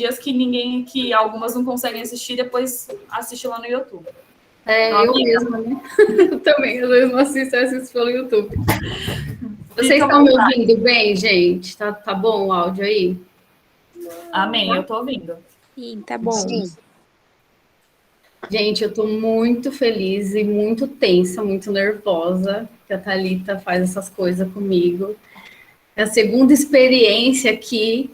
dias que algumas não conseguem assistir, depois assiste lá no YouTube. Eu mesma, né? Eu também, às vezes não assisto pelo YouTube. Vocês estão me ouvindo bem, gente? Tá bom o áudio aí? Amém, eu tô ouvindo. Sim, tá bom. Sim. Gente, eu tô muito feliz e muito tensa, muito nervosa que a Thalita faz essas coisas comigo. É a segunda experiência aqui,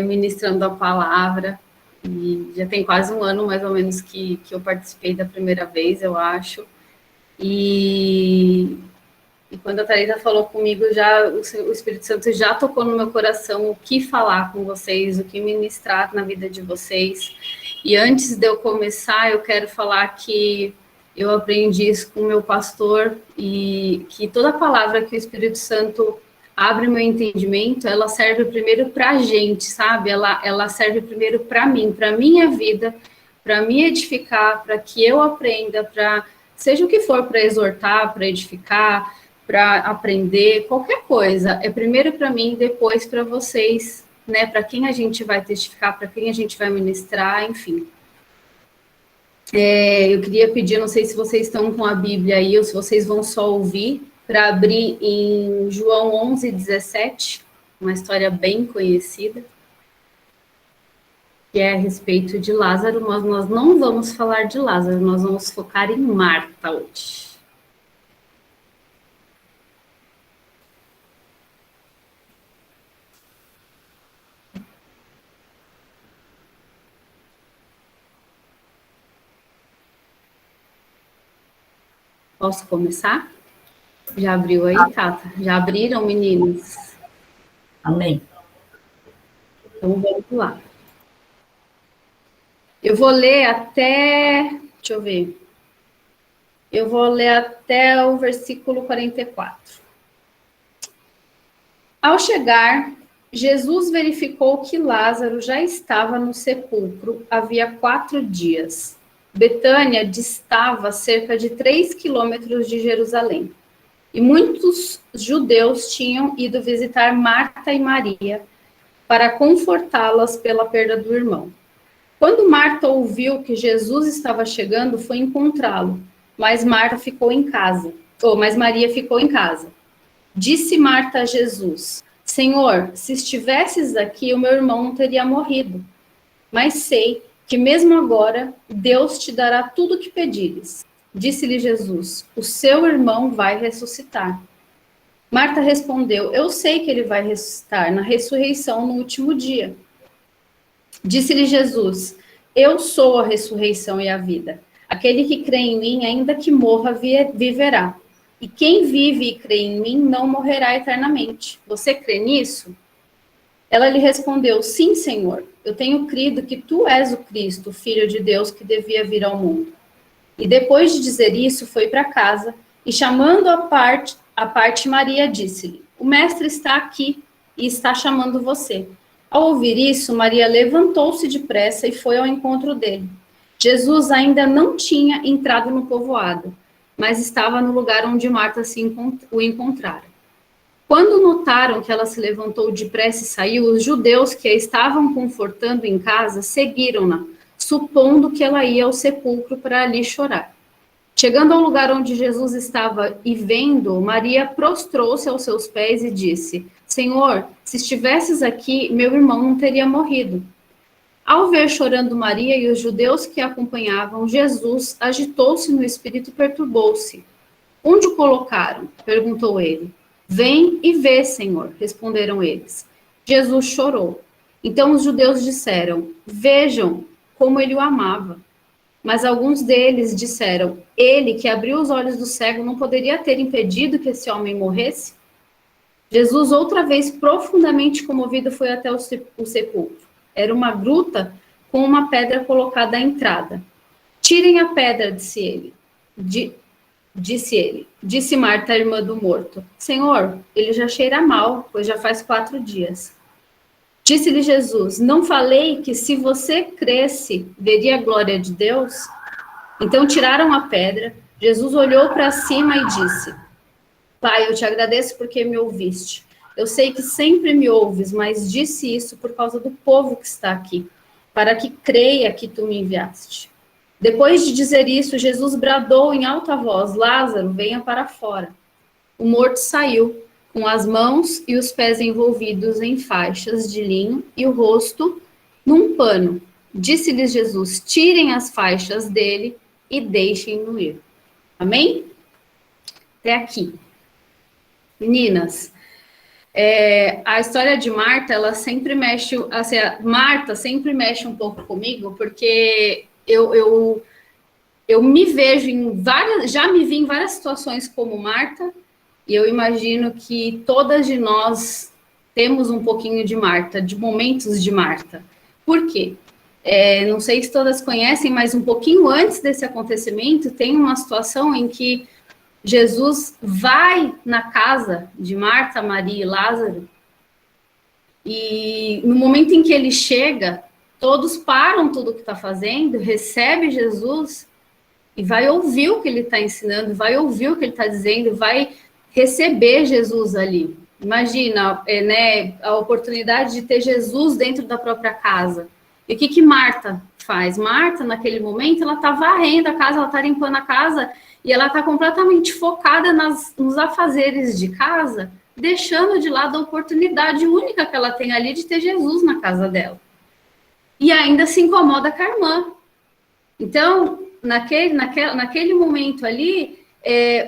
ministrando a palavra. E já tem quase um ano, mais ou menos, que eu participei da primeira vez, eu acho. E quando a Thalita falou comigo, o Espírito Santo já tocou no meu coração o que falar com vocês, o que ministrar na vida de vocês. E antes de eu começar, eu quero falar que eu aprendi isso com o meu pastor e que toda palavra que o Espírito Santo abre meu entendimento, ela serve primeiro para a gente, sabe? Ela serve primeiro para mim, para minha vida, para me edificar, para que eu aprenda, para seja o que for, para exortar, para edificar, para aprender, qualquer coisa. É primeiro para mim, depois para vocês, né? Para quem a gente vai testificar, para quem a gente vai ministrar, enfim. Eu queria pedir, não sei se vocês estão com a Bíblia aí ou se vocês vão só ouvir, para abrir em João 11:17, uma história bem conhecida, que é a respeito de Lázaro, mas nós não vamos falar de Lázaro, nós vamos focar em Marta hoje. Posso começar? Já abriu aí, Tata? Já abriram, meninos? Amém. Então, vamos lá. Eu vou ler até... Deixa eu ver. Eu vou ler até o versículo 44. Ao chegar, Jesus verificou que Lázaro já estava no sepulcro havia 4 dias. Betânia distava cerca de 3 quilômetros de Jerusalém. E muitos judeus tinham ido visitar Marta e Maria para confortá-las pela perda do irmão. Quando Marta ouviu que Jesus estava chegando, foi encontrá-lo, mas Maria ficou em casa. Disse Marta a Jesus: Senhor, se estivesses aqui, o meu irmão não teria morrido. Mas sei que mesmo agora Deus te dará tudo o que pedires. Disse-lhe Jesus: o seu irmão vai ressuscitar. Marta respondeu: eu sei que ele vai ressuscitar na ressurreição no último dia. Disse-lhe Jesus: eu sou a ressurreição e a vida. Aquele que crê em mim, ainda que morra, viverá. E quem vive e crê em mim não morrerá eternamente. Você crê nisso? Ela lhe respondeu: sim, Senhor. Eu tenho crido que tu és o Cristo, o Filho de Deus que devia vir ao mundo. E depois de dizer isso, foi para casa e, chamando à parte Maria, disse-lhe: o mestre está aqui e está chamando você. Ao ouvir isso, Maria levantou-se depressa e foi ao encontro dele. Jesus ainda não tinha entrado no povoado, mas estava no lugar onde Marta o encontrara. Quando notaram que ela se levantou depressa e saiu, os judeus que a estavam confortando em casa seguiram-na, supondo que ela ia ao sepulcro para ali chorar. Chegando ao lugar onde Jesus estava e vendo, Maria prostrou-se aos seus pés e disse: Senhor, se estivesses aqui, meu irmão não teria morrido. Ao ver chorando Maria e os judeus que a acompanhavam, Jesus agitou-se no espírito e perturbou-se. Onde o colocaram? Perguntou ele. Vem e vê, Senhor, responderam eles. Jesus chorou. Então os judeus disseram: vejam como ele o amava. Mas alguns deles disseram: ele que abriu os olhos do cego não poderia ter impedido que esse homem morresse? Jesus, outra vez profundamente comovido, foi até o sepulcro. Era uma gruta com uma pedra colocada à entrada. Tirem a pedra, disse ele. Disse Marta, a irmã do morto. Senhor, ele já cheira mal, pois já faz 4 dias. Disse-lhe Jesus: não falei que se você cresce, veria a glória de Deus? Então tiraram a pedra. Jesus olhou para cima e disse: Pai, eu te agradeço porque me ouviste. Eu sei que sempre me ouves, mas disse isso por causa do povo que está aqui, para que creia que tu me enviaste. Depois de dizer isso, Jesus bradou em alta voz: Lázaro, venha para fora. O morto saiu, com as mãos e os pés envolvidos em faixas de linho e o rosto num pano. Disse-lhes Jesus: tirem as faixas dele e deixem-no ir. Amém? Até aqui. Meninas, a história de Marta, ela sempre mexe, assim, Marta sempre mexe um pouco comigo, porque eu me vejo em várias, já me vi em várias situações como Marta, e eu imagino que todas de nós temos um pouquinho de Marta, de momentos de Marta. Por quê? Não sei se todas conhecem, mas um pouquinho antes desse acontecimento, tem uma situação em que Jesus vai na casa de Marta, Maria e Lázaro, e no momento em que ele chega, todos param tudo o que está fazendo, recebe Jesus e vai ouvir o que ele está ensinando, vai ouvir o que ele está dizendo, vai receber Jesus ali. Imagina, né, a oportunidade de ter Jesus dentro da própria casa. E o que Marta faz? Marta, naquele momento, ela está varrendo a casa, ela está limpando a casa, e ela está completamente focada nos afazeres de casa, deixando de lado a oportunidade única que ela tem ali de ter Jesus na casa dela. E ainda se incomoda com a irmã. Então, naquele momento ali,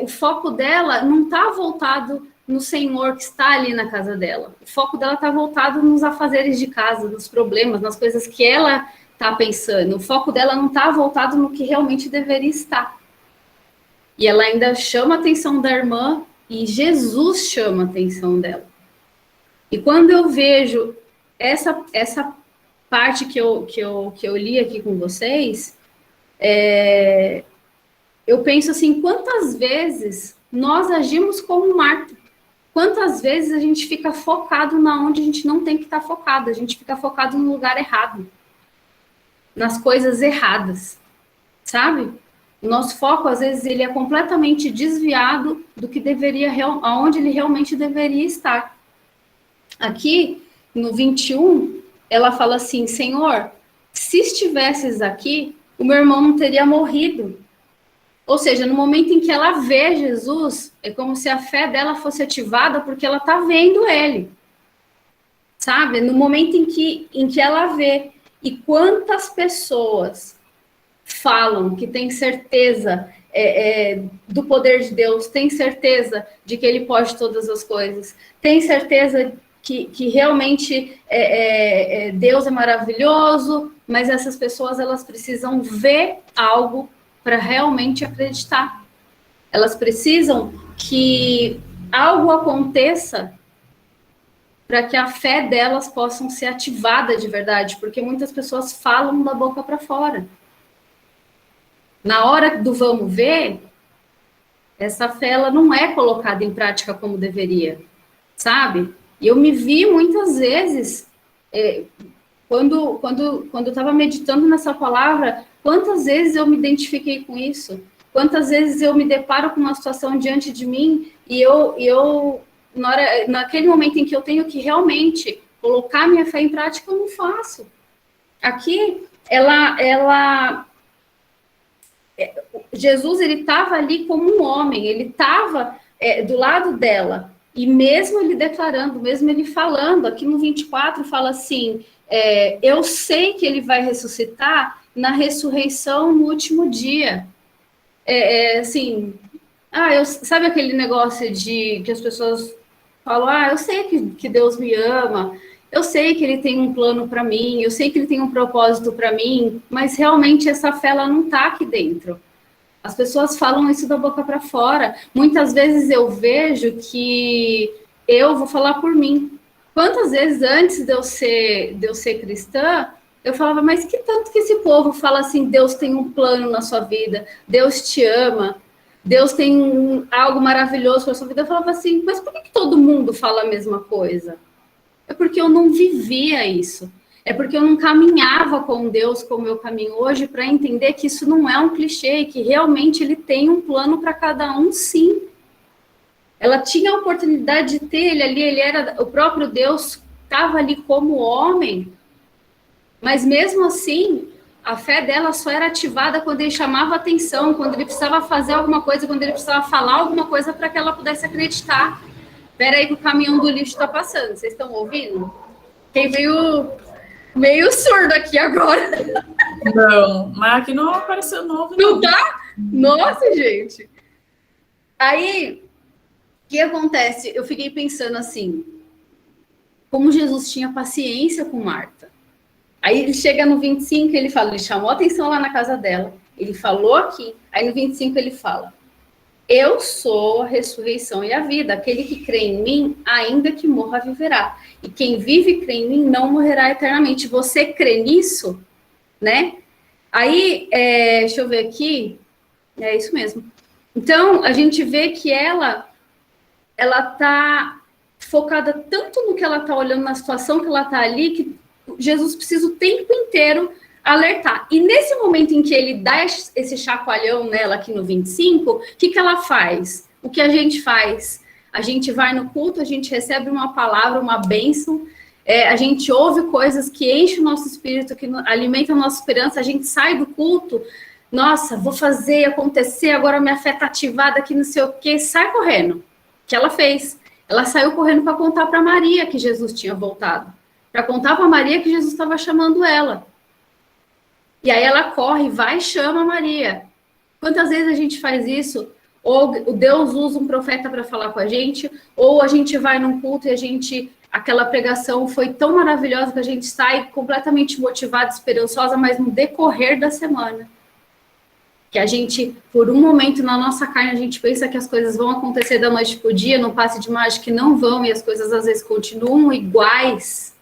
o foco dela não está voltado no Senhor que está ali na casa dela. O foco dela está voltado nos afazeres de casa, nos problemas, nas coisas que ela está pensando. O foco dela não está voltado no que realmente deveria estar. E ela ainda chama a atenção da irmã e Jesus chama a atenção dela. E quando eu vejo essa parte que eu li aqui com vocês, eu penso assim, quantas vezes nós agimos como Marta? Quantas vezes a gente fica focado na onde a gente não tem que estar focado? A gente fica focado no lugar errado, nas coisas erradas, sabe? O nosso foco, às vezes, ele é completamente desviado do que deveria, aonde ele realmente deveria estar. Aqui, no 21, ela fala assim, Senhor, se estivesses aqui, o meu irmão não teria morrido. Ou seja, no momento em que ela vê Jesus, é como se a fé dela fosse ativada porque ela está vendo ele. Sabe? No momento em que ela vê. E quantas pessoas falam que têm certeza do poder de Deus, têm certeza de que ele pode todas as coisas, têm certeza que realmente Deus é maravilhoso, mas essas pessoas elas precisam ver algo para realmente acreditar. Elas precisam que algo aconteça para que a fé delas possa ser ativada de verdade, porque muitas pessoas falam da boca para fora. Na hora do vamos ver, essa fé ela não é colocada em prática como deveria, sabe? E eu me vi muitas vezes, quando eu estava meditando nessa palavra, quantas vezes eu me identifiquei com isso? Quantas vezes eu me deparo com uma situação diante de mim e eu naquele momento em que eu tenho que realmente colocar minha fé em prática, eu não faço. Aqui, Jesus, ele estava ali como um homem, ele estava do lado dela, e mesmo ele declarando, mesmo ele falando, aqui no 24 fala assim, eu sei que ele vai ressuscitar na ressurreição no último dia. Assim, sabe aquele negócio de que as pessoas falam, eu sei que Deus me ama, eu sei que ele tem um plano para mim, eu sei que ele tem um propósito para mim, mas realmente essa fé ela não está aqui dentro. As pessoas falam isso da boca para fora. Muitas vezes eu vejo que eu vou falar por mim. Quantas vezes antes de eu ser cristã, eu falava, mas que tanto que esse povo fala assim, Deus tem um plano na sua vida, Deus te ama, Deus tem algo maravilhoso para a sua vida. Eu falava assim, mas por que todo mundo fala a mesma coisa? É porque eu não vivia isso. É porque eu não caminhava com Deus como eu caminho hoje para entender que isso não é um clichê, que realmente ele tem um plano para cada um, sim. Ela tinha a oportunidade de ter ele ali, ele era o próprio Deus, estava ali como homem, Mas mesmo assim, a fé dela só era ativada quando ele chamava atenção, quando ele precisava fazer alguma coisa, quando ele precisava falar alguma coisa para que ela pudesse acreditar. Espera aí que o caminhão do lixo está passando, vocês estão ouvindo? Tem meio surdo aqui agora. Não, mas aqui não apareceu novo. Não tá? Nossa, gente. Aí, o que acontece? Eu fiquei pensando assim, como Jesus tinha paciência com Marta. Aí ele chega no 25, ele fala, ele chamou a atenção lá na casa dela, ele falou aqui, aí no 25 ele fala, eu sou a ressurreição e a vida, aquele que crê em mim, ainda que morra, viverá. E quem vive e crê em mim não morrerá eternamente. Você crê nisso? Né? Aí, deixa eu ver aqui, é isso mesmo. Então, a gente vê que ela tá focada tanto no que ela tá olhando, na situação que ela tá ali, que Jesus precisa o tempo inteiro alertar. E nesse momento em que ele dá esse chacoalhão nela aqui no 25, o que ela faz? O que a gente faz? A gente vai no culto, a gente recebe uma palavra, uma bênção, a gente ouve coisas que enchem o nosso espírito, que alimentam a nossa esperança, a gente sai do culto, nossa, vou fazer acontecer, agora minha fé está ativada aqui, não sei o quê, sai correndo. O que ela fez? Ela saiu correndo para contar para Maria que Jesus tinha voltado. Para contar para Maria que Jesus estava chamando ela. E aí ela corre, vai e chama Maria. Quantas vezes a gente faz isso? Ou Deus usa um profeta para falar com a gente, ou a gente vai num culto e aquela pregação foi tão maravilhosa que a gente sai completamente motivada, esperançosa, mas no decorrer da semana. Que a gente, por um momento na nossa carne, a gente pensa que as coisas vão acontecer da noite para o dia, no passe de mágica, que não vão, e as coisas às vezes continuam iguais.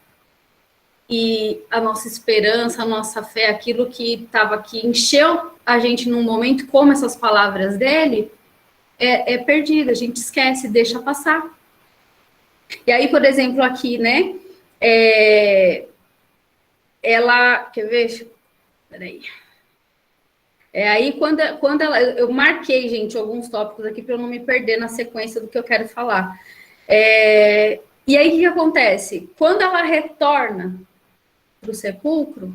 E a nossa esperança, a nossa fé, aquilo que estava aqui, encheu a gente num momento, como essas palavras dele, é perdido, a gente esquece, deixa passar. E aí, por exemplo, aqui, né, ela, quer ver? Peraí. Aí, quando ela, eu marquei, gente, alguns tópicos aqui para eu não me perder na sequência do que eu quero falar. E aí, o que acontece? Quando ela retorna para o sepulcro,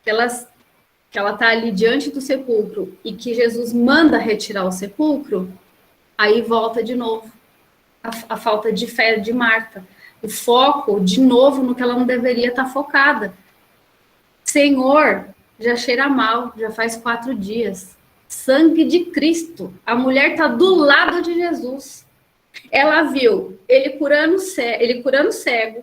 que ela está ali diante do sepulcro e que Jesus manda retirar o sepulcro, aí volta de novo a falta de fé de Marta. O foco, de novo, no que ela não deveria estar focada. Senhor, já cheira mal, já faz 4 dias. Sangue de Cristo. A mulher está do lado de Jesus. Ela viu ele curando cego,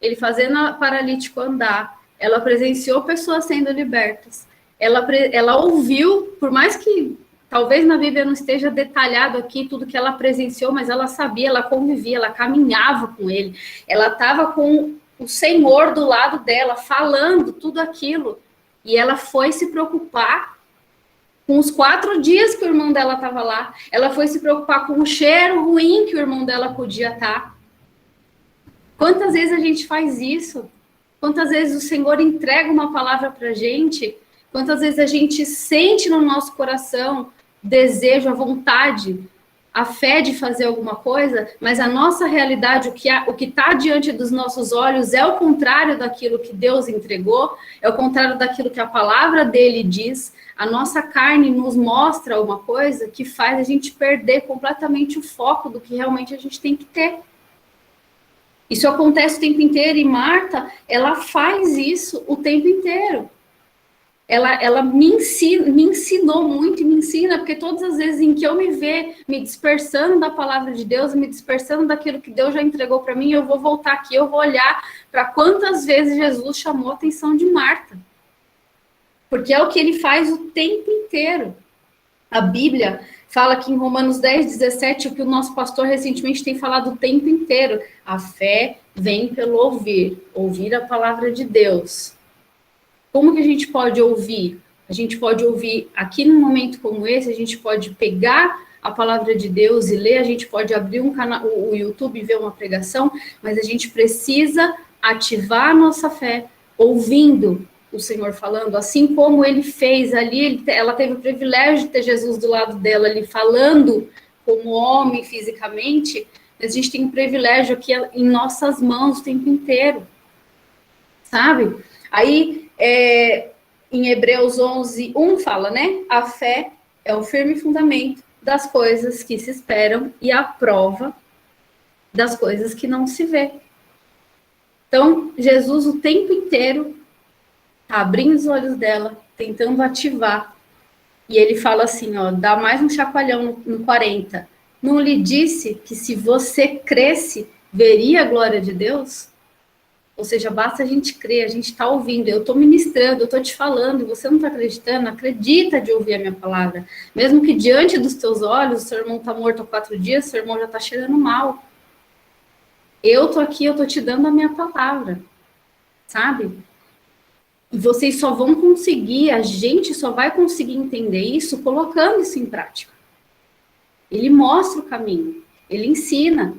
ele fazendo a paralítico andar. Ela presenciou pessoas sendo libertas. Ela ouviu, por mais que talvez na Bíblia não esteja detalhado aqui tudo que ela presenciou, mas ela sabia, ela convivia, ela caminhava com ele. Ela estava com o Senhor do lado dela, falando tudo aquilo. E ela foi se preocupar com os 4 dias que o irmão dela estava lá. Ela foi se preocupar com o cheiro ruim que o irmão dela podia estar. Quantas vezes a gente faz isso? Quantas vezes o Senhor entrega uma palavra para a gente? Quantas vezes a gente sente no nosso coração desejo, a vontade, a fé de fazer alguma coisa, mas a nossa realidade, o que está diante dos nossos olhos é o contrário daquilo que Deus entregou, é o contrário daquilo que a palavra dele diz. A nossa carne nos mostra uma coisa que faz a gente perder completamente o foco do que realmente a gente tem que ter. Isso acontece o tempo inteiro, e Marta, ela faz isso o tempo inteiro. Ela me ensinou muito e me ensina, porque todas as vezes em que eu me ver me dispersando da palavra de Deus, me dispersando daquilo que Deus já entregou para mim, eu vou voltar aqui, eu vou olhar para quantas vezes Jesus chamou a atenção de Marta. Porque é o que ele faz o tempo inteiro. A Bíblia fala aqui em Romanos 10:17, o que o nosso pastor recentemente tem falado o tempo inteiro. A fé vem pelo ouvir a palavra de Deus. Como que a gente pode ouvir? A gente pode ouvir aqui num momento como esse, a gente pode pegar a palavra de Deus e ler, a gente pode abrir um canal, o YouTube e ver uma pregação, mas a gente precisa ativar a nossa fé, ouvindo o Senhor falando, assim como ele fez ali, ela teve o privilégio de ter Jesus do lado dela ali, falando como homem fisicamente, mas a gente tem um privilégio aqui em nossas mãos o tempo inteiro, sabe? Aí, Em Hebreus 11:1 fala, né? A fé é o firme fundamento das coisas que se esperam e a prova das coisas que não se vê. Então, Jesus o tempo inteiro tá abrindo os olhos dela, tentando ativar. E ele fala assim, ó, dá mais um chacoalhão no 40. Não lhe disse que se você cresce, veria a glória de Deus? Ou seja, basta a gente crer, a gente está ouvindo, eu estou ministrando, eu estou te falando, e você não está acreditando, acredita de ouvir a minha palavra. Mesmo que diante dos teus olhos, o seu irmão está morto há 4 dias, seu irmão já está cheirando mal. Eu estou aqui, eu estou te dando a minha palavra, sabe? E vocês só vão conseguir, a gente só vai conseguir entender isso colocando isso em prática. Ele mostra o caminho, ele ensina.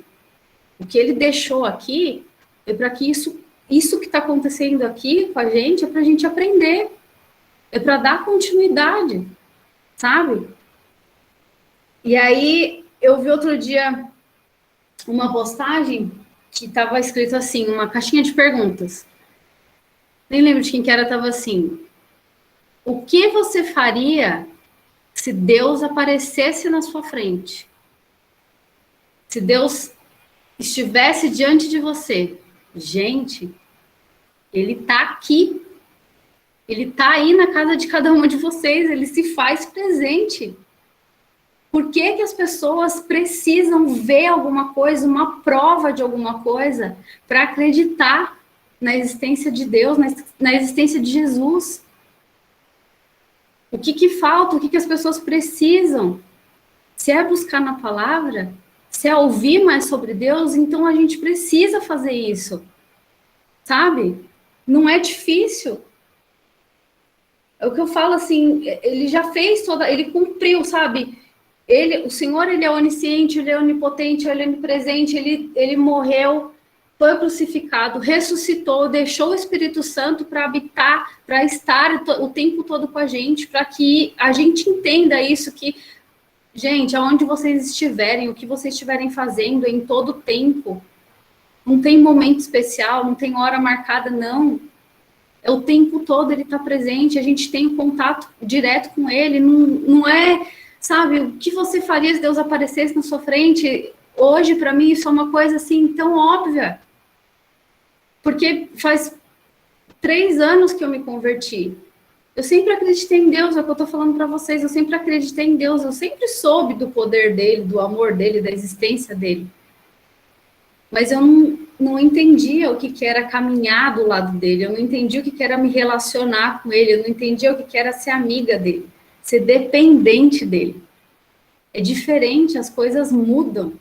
O que ele deixou aqui é para que isso que está acontecendo aqui com a gente é para a gente aprender, é para dar continuidade, sabe? E aí eu vi outro dia uma postagem que estava escrito assim, uma caixinha de perguntas. Nem lembro de quem que era, estava assim: o que você faria se Deus aparecesse na sua frente? Se Deus estivesse diante de você? Gente, ele está aqui. Ele está aí na casa de cada uma de vocês. Ele se faz presente. Por que que as pessoas precisam ver alguma coisa, uma prova de alguma coisa, para acreditar na existência de Deus, na existência de Jesus? O que que falta? O que que as pessoas precisam? Se é buscar na palavra, se é ouvir mais sobre Deus, então a gente precisa fazer isso, sabe? Não é difícil. É o que eu falo assim, ele já fez ele cumpriu, sabe? O Senhor, ele é onisciente, ele é onipotente, ele é onipresente, ele morreu, foi crucificado, ressuscitou, deixou o Espírito Santo para habitar, para estar o tempo todo com a gente, para que a gente entenda isso, que, gente, aonde vocês estiverem, o que vocês estiverem fazendo em todo o tempo, não tem momento especial, não tem hora marcada, não. É o tempo todo ele está presente, a gente tem um contato direto com ele, não é, sabe, o que você faria se Deus aparecesse na sua frente? Hoje, para mim, isso é uma coisa assim tão óbvia. Porque faz 3 anos que eu me converti. Eu sempre acreditei em Deus, é o que eu estou falando para vocês, eu sempre acreditei em Deus, eu sempre soube do poder dele, do amor dele, da existência dele. Mas eu não entendia o que era caminhar do lado dele, eu não entendia o que era me relacionar com ele, eu não entendia o que era ser amiga dele, ser dependente dele. É diferente, as coisas mudam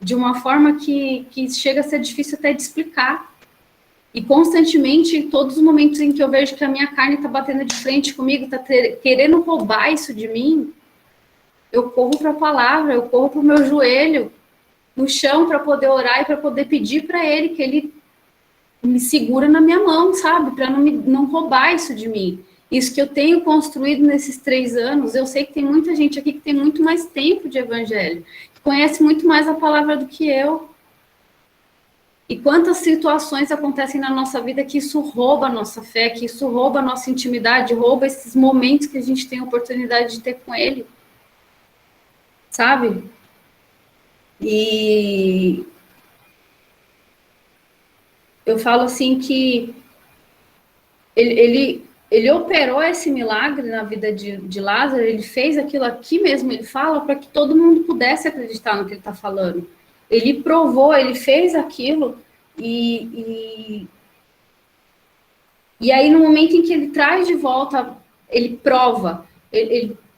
de uma forma que chega a ser difícil até de explicar. E constantemente, em todos os momentos em que eu vejo que a minha carne está batendo de frente comigo, está querendo roubar isso de mim, eu corro para a palavra, eu corro para o meu joelho, no chão, para poder orar e para poder pedir para ele que ele me segura na minha mão, sabe? Para não roubar isso de mim. Isso que eu tenho construído nesses 3 anos, eu sei que tem muita gente aqui que tem muito mais tempo de evangelho, que conhece muito mais a palavra do que eu. E quantas situações acontecem na nossa vida que isso rouba a nossa fé, que isso rouba a nossa intimidade, rouba esses momentos que a gente tem a oportunidade de ter com ele. Sabe? E eu falo assim que ele operou esse milagre na vida de Lázaro, ele fez aquilo aqui mesmo, ele fala para que todo mundo pudesse acreditar no que ele está falando. Ele provou, ele fez aquilo, e aí no momento em que ele traz de volta, ele prova,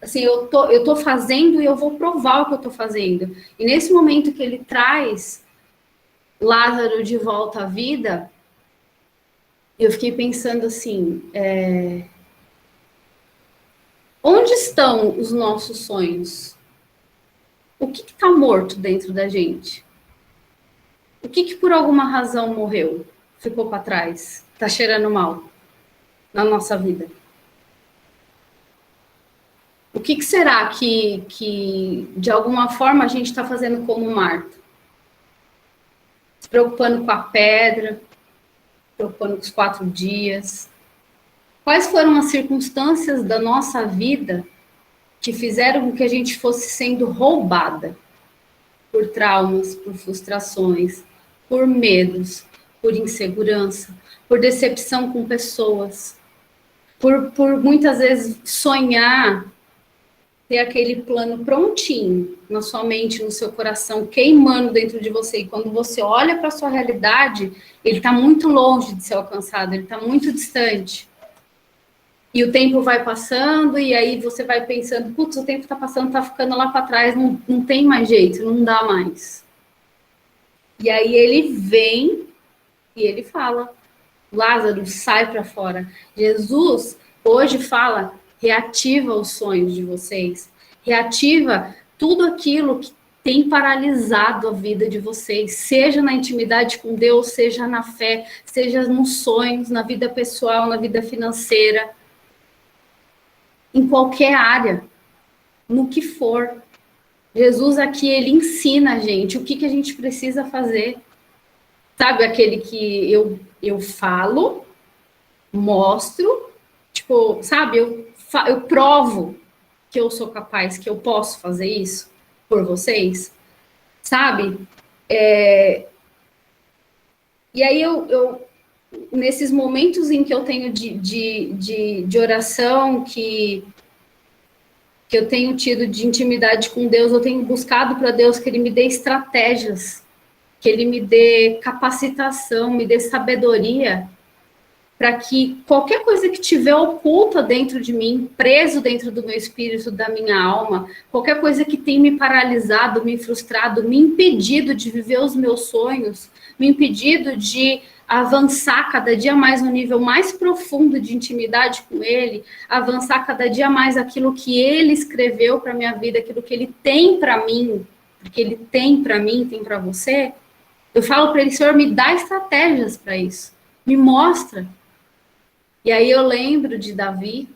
assim, eu tô fazendo e eu vou provar o que eu tô fazendo. E nesse momento que ele traz Lázaro de volta à vida, eu fiquei pensando assim, onde estão os nossos sonhos? O que está morto dentro da gente? O que por alguma razão morreu? Ficou para trás? Está cheirando mal na nossa vida? O que será que de alguma forma a gente está fazendo como Marta? Se preocupando com a pedra, preocupando com os 4 dias. Quais foram as circunstâncias da nossa vida que fizeram com que a gente fosse sendo roubada por traumas, por frustrações, por medos, por insegurança, por decepção com pessoas, por muitas vezes sonhar, ter aquele plano prontinho na sua mente, no seu coração, queimando dentro de você. E quando você olha para a sua realidade, ele está muito longe de ser alcançado, ele está muito distante. E o tempo vai passando, e aí você vai pensando, putz, o tempo está passando, está ficando lá para trás, não tem mais jeito, não dá mais. E aí ele vem e ele fala, Lázaro, sai para fora. Jesus hoje fala, reativa os sonhos de vocês, reativa tudo aquilo que tem paralisado a vida de vocês, seja na intimidade com Deus, seja na fé, seja nos sonhos, na vida pessoal, na vida financeira, em qualquer área, no que for. Jesus aqui, ele ensina a gente o que a gente precisa fazer. Sabe aquele que eu falo, mostro, tipo, sabe, eu provo que eu sou capaz, que eu posso fazer isso por vocês, sabe? E aí nesses momentos em que eu tenho de oração, que eu tenho tido de intimidade com Deus, eu tenho buscado para Deus que Ele me dê estratégias, que Ele me dê capacitação, me dê sabedoria, para que qualquer coisa que tiver oculta dentro de mim, preso dentro do meu espírito, da minha alma, qualquer coisa que tem me paralisado, me frustrado, me impedido de viver os meus sonhos, me impedido de avançar cada dia mais no nível mais profundo de intimidade com Ele, avançar cada dia mais aquilo que Ele escreveu para minha vida, aquilo que Ele tem para mim, porque Ele tem para mim, tem para você. Eu falo para Ele, Senhor, me dá estratégias para isso, me mostra. E aí eu lembro de Davi.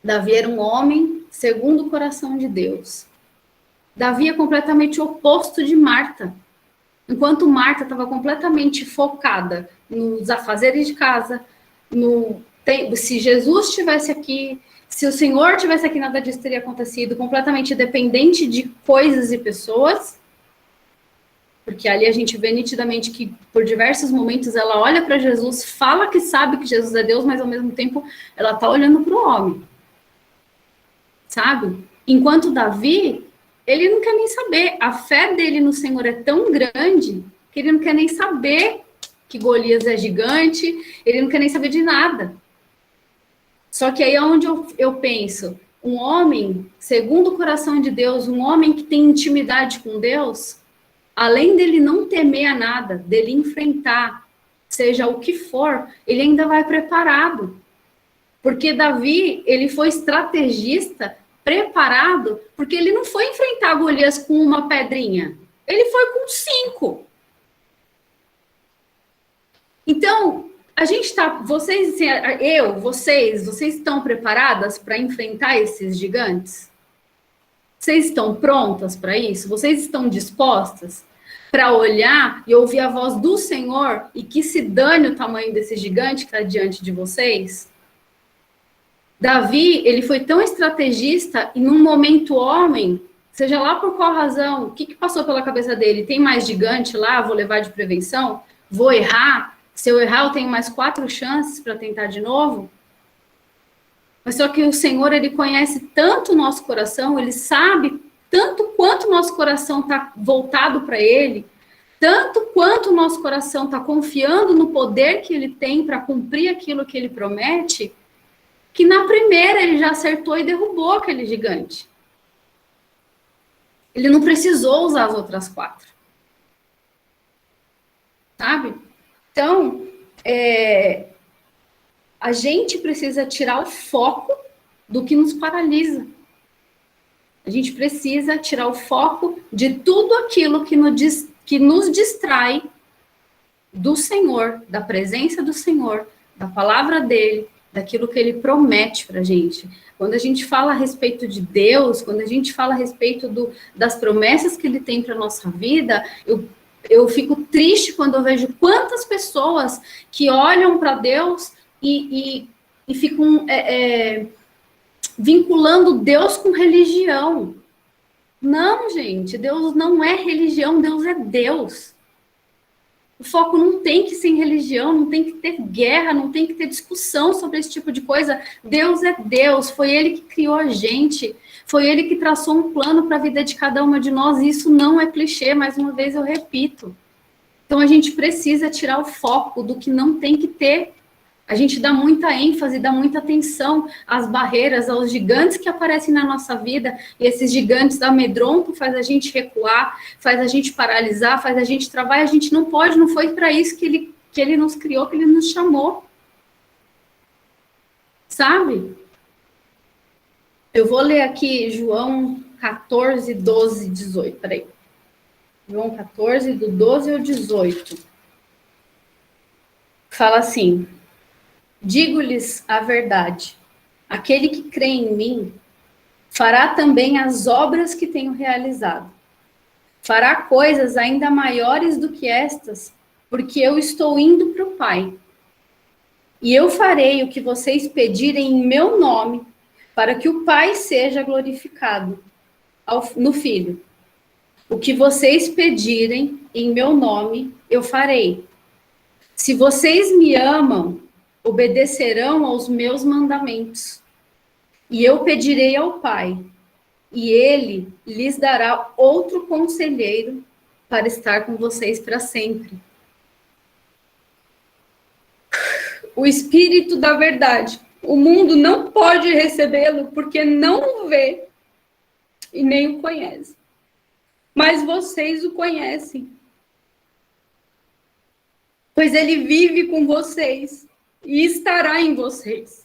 Davi era um homem segundo o coração de Deus. Davi é completamente o oposto de Marta. Enquanto Marta estava completamente focada nos afazeres de casa, se Jesus estivesse aqui, se o Senhor estivesse aqui, nada disso teria acontecido, completamente dependente de coisas e pessoas, porque ali a gente vê nitidamente que, por diversos momentos, ela olha para Jesus, fala que sabe que Jesus é Deus, mas, ao mesmo tempo, ela está olhando para o homem. Sabe? Enquanto Davi, ele não quer nem saber. A fé dele no Senhor é tão grande que ele não quer nem saber que Golias é gigante, ele não quer nem saber de nada. Só que aí é onde eu penso, um homem, segundo o coração de Deus, um homem que tem intimidade com Deus, além dele não temer a nada, dele enfrentar, seja o que for, ele ainda vai preparado. Porque Davi, ele foi estrategista, preparado, porque ele não foi enfrentar Golias com uma pedrinha, ele foi com 5. Então, a gente está, vocês estão preparadas para enfrentar esses gigantes? Vocês estão prontas para isso? Vocês estão dispostas para olhar e ouvir a voz do Senhor e que se dane o tamanho desse gigante que está diante de vocês? Davi, ele foi tão estrategista e num momento homem, seja lá por qual razão, o que passou pela cabeça dele? Tem mais gigante lá, vou levar de prevenção? Vou errar? Se eu errar, eu tenho mais 4 chances para tentar de novo? Mas só que o Senhor, ele conhece tanto o nosso coração, ele sabe tanto quanto o nosso coração está voltado para ele, tanto quanto o nosso coração está confiando no poder que ele tem para cumprir aquilo que ele promete, que na primeira ele já acertou e derrubou aquele gigante. Ele não precisou usar as outras 4. Sabe? Então, a gente precisa tirar o foco do que nos paralisa. A gente precisa tirar o foco de tudo aquilo que nos distrai do Senhor, da presença do Senhor, da palavra dele, daquilo que ele promete para a gente. Quando a gente fala a respeito de Deus, quando a gente fala a respeito das promessas que ele tem para a nossa vida, eu fico triste quando eu vejo quantas pessoas que olham para Deus e e ficam vinculando Deus com religião. Não, gente, Deus não é religião, Deus é Deus. O foco não tem que ser em religião, não tem que ter guerra, não tem que ter discussão sobre esse tipo de coisa. Deus é Deus, foi Ele que criou a gente, foi Ele que traçou um plano para a vida de cada uma de nós, e isso não é clichê, mais uma vez eu repito. Então a gente precisa tirar o foco do que não tem que ter. A gente dá muita ênfase, dá muita atenção às barreiras, aos gigantes que aparecem na nossa vida, e esses gigantes amedrontam, faz a gente recuar, faz a gente paralisar, faz a gente travar, e a gente não pode, não foi para isso que ele nos criou, que ele nos chamou. Sabe? Eu vou ler aqui João 14, 12, 18, peraí. João 14, do 12 ao 18. Fala assim: digo-lhes a verdade, aquele que crê em mim fará também as obras que tenho realizado. Fará coisas ainda maiores do que estas, porque eu estou indo para o Pai. E eu farei o que vocês pedirem em meu nome, para que o Pai seja glorificado no Filho. O que vocês pedirem em meu nome, eu farei. Se vocês me amam, obedecerão aos meus mandamentos. E eu pedirei ao Pai, e Ele lhes dará outro conselheiro para estar com vocês para sempre. O Espírito da verdade. O mundo não pode recebê-lo porque não o vê e nem o conhece. Mas vocês o conhecem, pois ele vive com vocês e estará em vocês.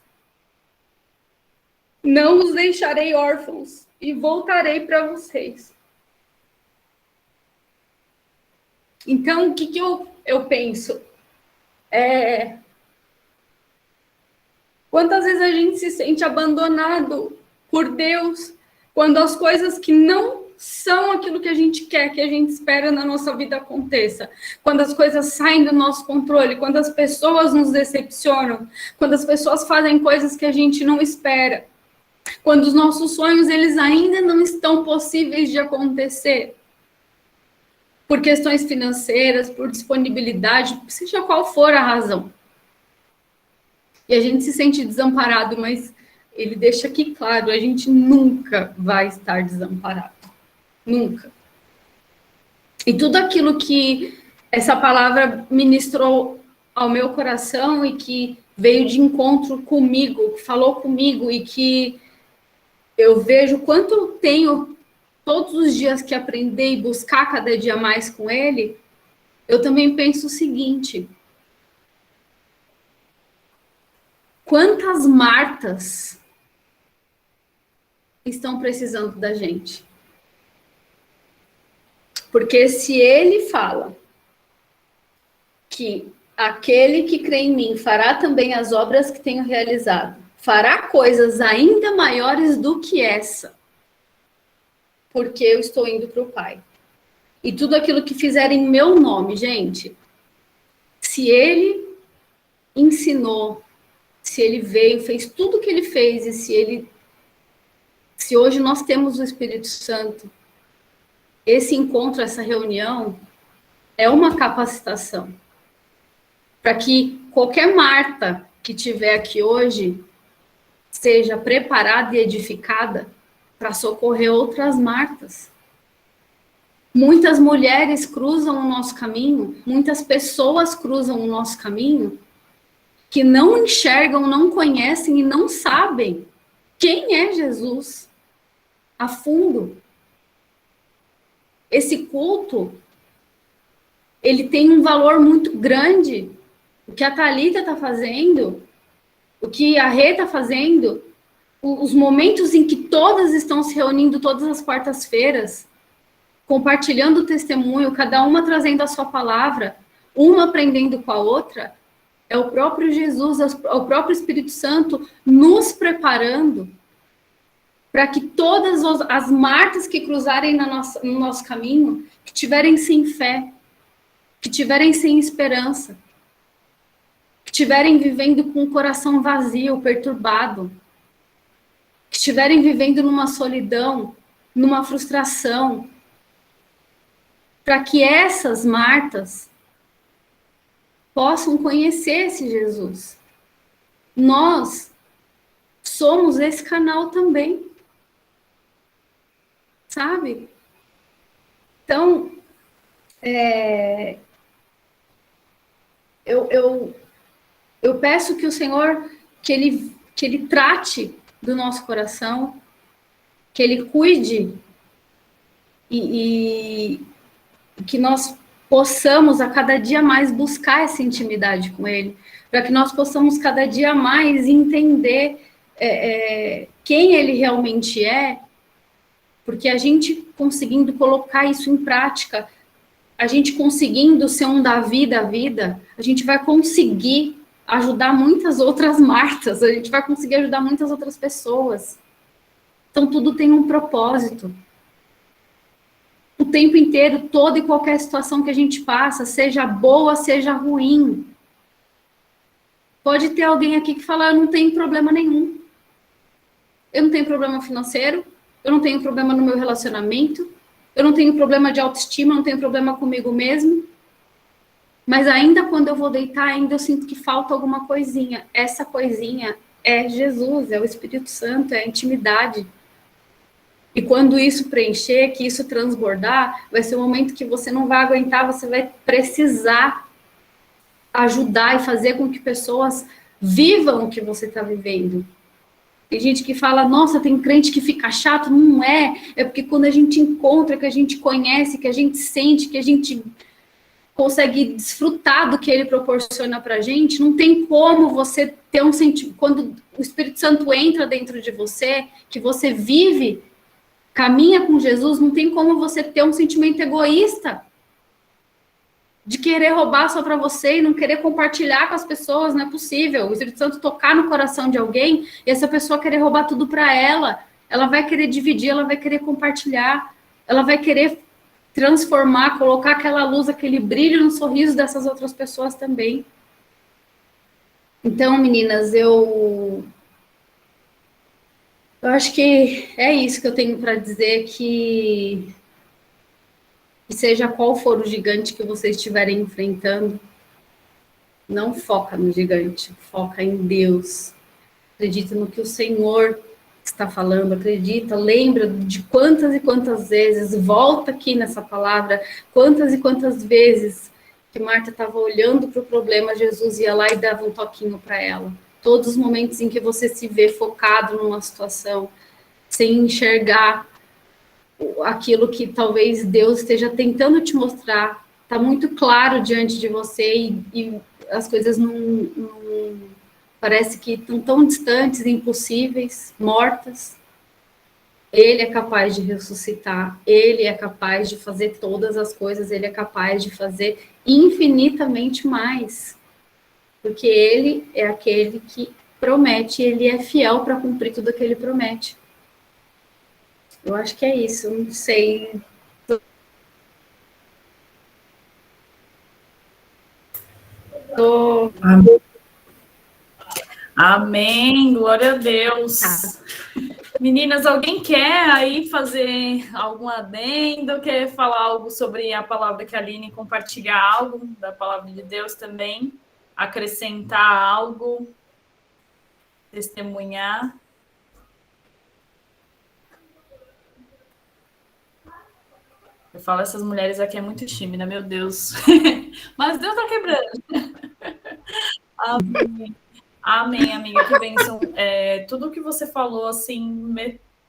Não os deixarei órfãos e voltarei para vocês. Então, o que eu penso? Quantas vezes a gente se sente abandonado por Deus quando as coisas que não são aquilo que a gente quer, que a gente espera na nossa vida aconteça. Quando as coisas saem do nosso controle, quando as pessoas nos decepcionam, quando as pessoas fazem coisas que a gente não espera. Quando os nossos sonhos, eles ainda não estão possíveis de acontecer. Por questões financeiras, por disponibilidade, seja qual for a razão. E a gente se sente desamparado, mas ele deixa aqui claro, a gente nunca vai estar desamparado. Nunca. E tudo aquilo que essa palavra ministrou ao meu coração e que veio de encontro comigo, falou comigo e que eu vejo quanto eu tenho todos os dias que aprender e buscar cada dia mais com ele, eu também penso o seguinte: quantas Martas estão precisando da gente? Porque se ele fala que aquele que crê em mim fará também as obras que tenho realizado, fará coisas ainda maiores do que essa, porque eu estou indo para o Pai. E tudo aquilo que fizer em meu nome, gente, se ele ensinou, se ele veio, fez tudo o que ele fez, e se hoje nós temos o Espírito Santo, esse encontro, essa reunião, é uma capacitação para que qualquer Marta que estiver aqui hoje seja preparada e edificada para socorrer outras Martas. Muitas mulheres cruzam o nosso caminho, muitas pessoas cruzam o nosso caminho, que não enxergam, não conhecem e não sabem quem é Jesus a fundo. Esse culto, ele tem um valor muito grande. O que a Thalita está fazendo, o que a Rê está fazendo, os momentos em que todas estão se reunindo todas as quartas-feiras, compartilhando o testemunho, cada uma trazendo a sua palavra, uma aprendendo com a outra, é o próprio Jesus, é o próprio Espírito Santo nos preparando para que todas as Martas que cruzarem no nosso caminho, que tiverem sem fé, que tiverem sem esperança, que estiverem vivendo com o coração vazio, perturbado, que estiverem vivendo numa solidão, numa frustração, para que essas Martas possam conhecer esse Jesus. Nós somos esse canal também, sabe? Então, eu peço que o Senhor, que ele trate do nosso coração, que ele cuide e que nós possamos a cada dia mais buscar essa intimidade com ele, para que nós possamos cada dia mais entender quem ele realmente é, porque a gente conseguindo colocar isso em prática, a gente conseguindo ser um Davi da vida, a gente vai conseguir ajudar muitas outras Martas, a gente vai conseguir ajudar muitas outras pessoas. Então, tudo tem um propósito. O tempo inteiro, toda e qualquer situação que a gente passa, seja boa, seja ruim. Pode ter alguém aqui que fala, eu não tenho problema nenhum. Eu não tenho problema financeiro, eu não tenho problema no meu relacionamento, eu não tenho problema de autoestima, eu não tenho problema comigo mesmo. Mas ainda quando eu vou deitar, ainda eu sinto que falta alguma coisinha. Essa coisinha é Jesus, é o Espírito Santo, é a intimidade. E quando isso preencher, que isso transbordar, vai ser um momento que você não vai aguentar, você vai precisar ajudar e fazer com que pessoas vivam o que você está vivendo. Tem gente que fala, nossa, tem crente que fica chato. Não é, é porque quando a gente encontra, que a gente conhece, que a gente sente, que a gente consegue desfrutar do que ele proporciona para a gente, não tem como você ter um sentimento, quando o Espírito Santo entra dentro de você, que você vive, caminha com Jesus, não tem como você ter um sentimento egoísta de querer roubar só para você e não querer compartilhar com as pessoas, não é possível. O Espírito Santo tocar no coração de alguém e essa pessoa querer roubar tudo para ela vai querer dividir, ela vai querer compartilhar, ela vai querer transformar, colocar aquela luz, aquele brilho no sorriso dessas outras pessoas também. Então, meninas, eu acho que é isso que eu tenho para dizer, que seja qual for o gigante que vocês estiverem enfrentando, não foca no gigante, foca em Deus. Acredita no que o Senhor está falando, acredita, lembra de quantas e quantas vezes, volta aqui nessa palavra, quantas e quantas vezes que Marta estava olhando para o problema, Jesus ia lá e dava um toquinho para ela. Todos os momentos em que você se vê focado numa situação, sem enxergar aquilo que talvez Deus esteja tentando te mostrar, está muito claro diante de você e as coisas não parece que estão tão distantes, impossíveis, mortas. Ele é capaz de ressuscitar, ele é capaz de fazer todas as coisas, ele é capaz de fazer infinitamente mais, porque ele é aquele que promete, ele é fiel para cumprir tudo o que ele promete. Eu acho que é isso, eu não sei. Amém, glória a Deus. Meninas, alguém quer aí fazer algum adendo? Quer falar algo sobre a palavra que a Aline, compartilhar algo da palavra de Deus também? Acrescentar algo? Testemunhar? Eu falo, essas mulheres aqui é muito tímida, meu Deus. Mas Deus tá quebrando. Amém. Amém, amiga, que bênção. Tudo que você falou, assim,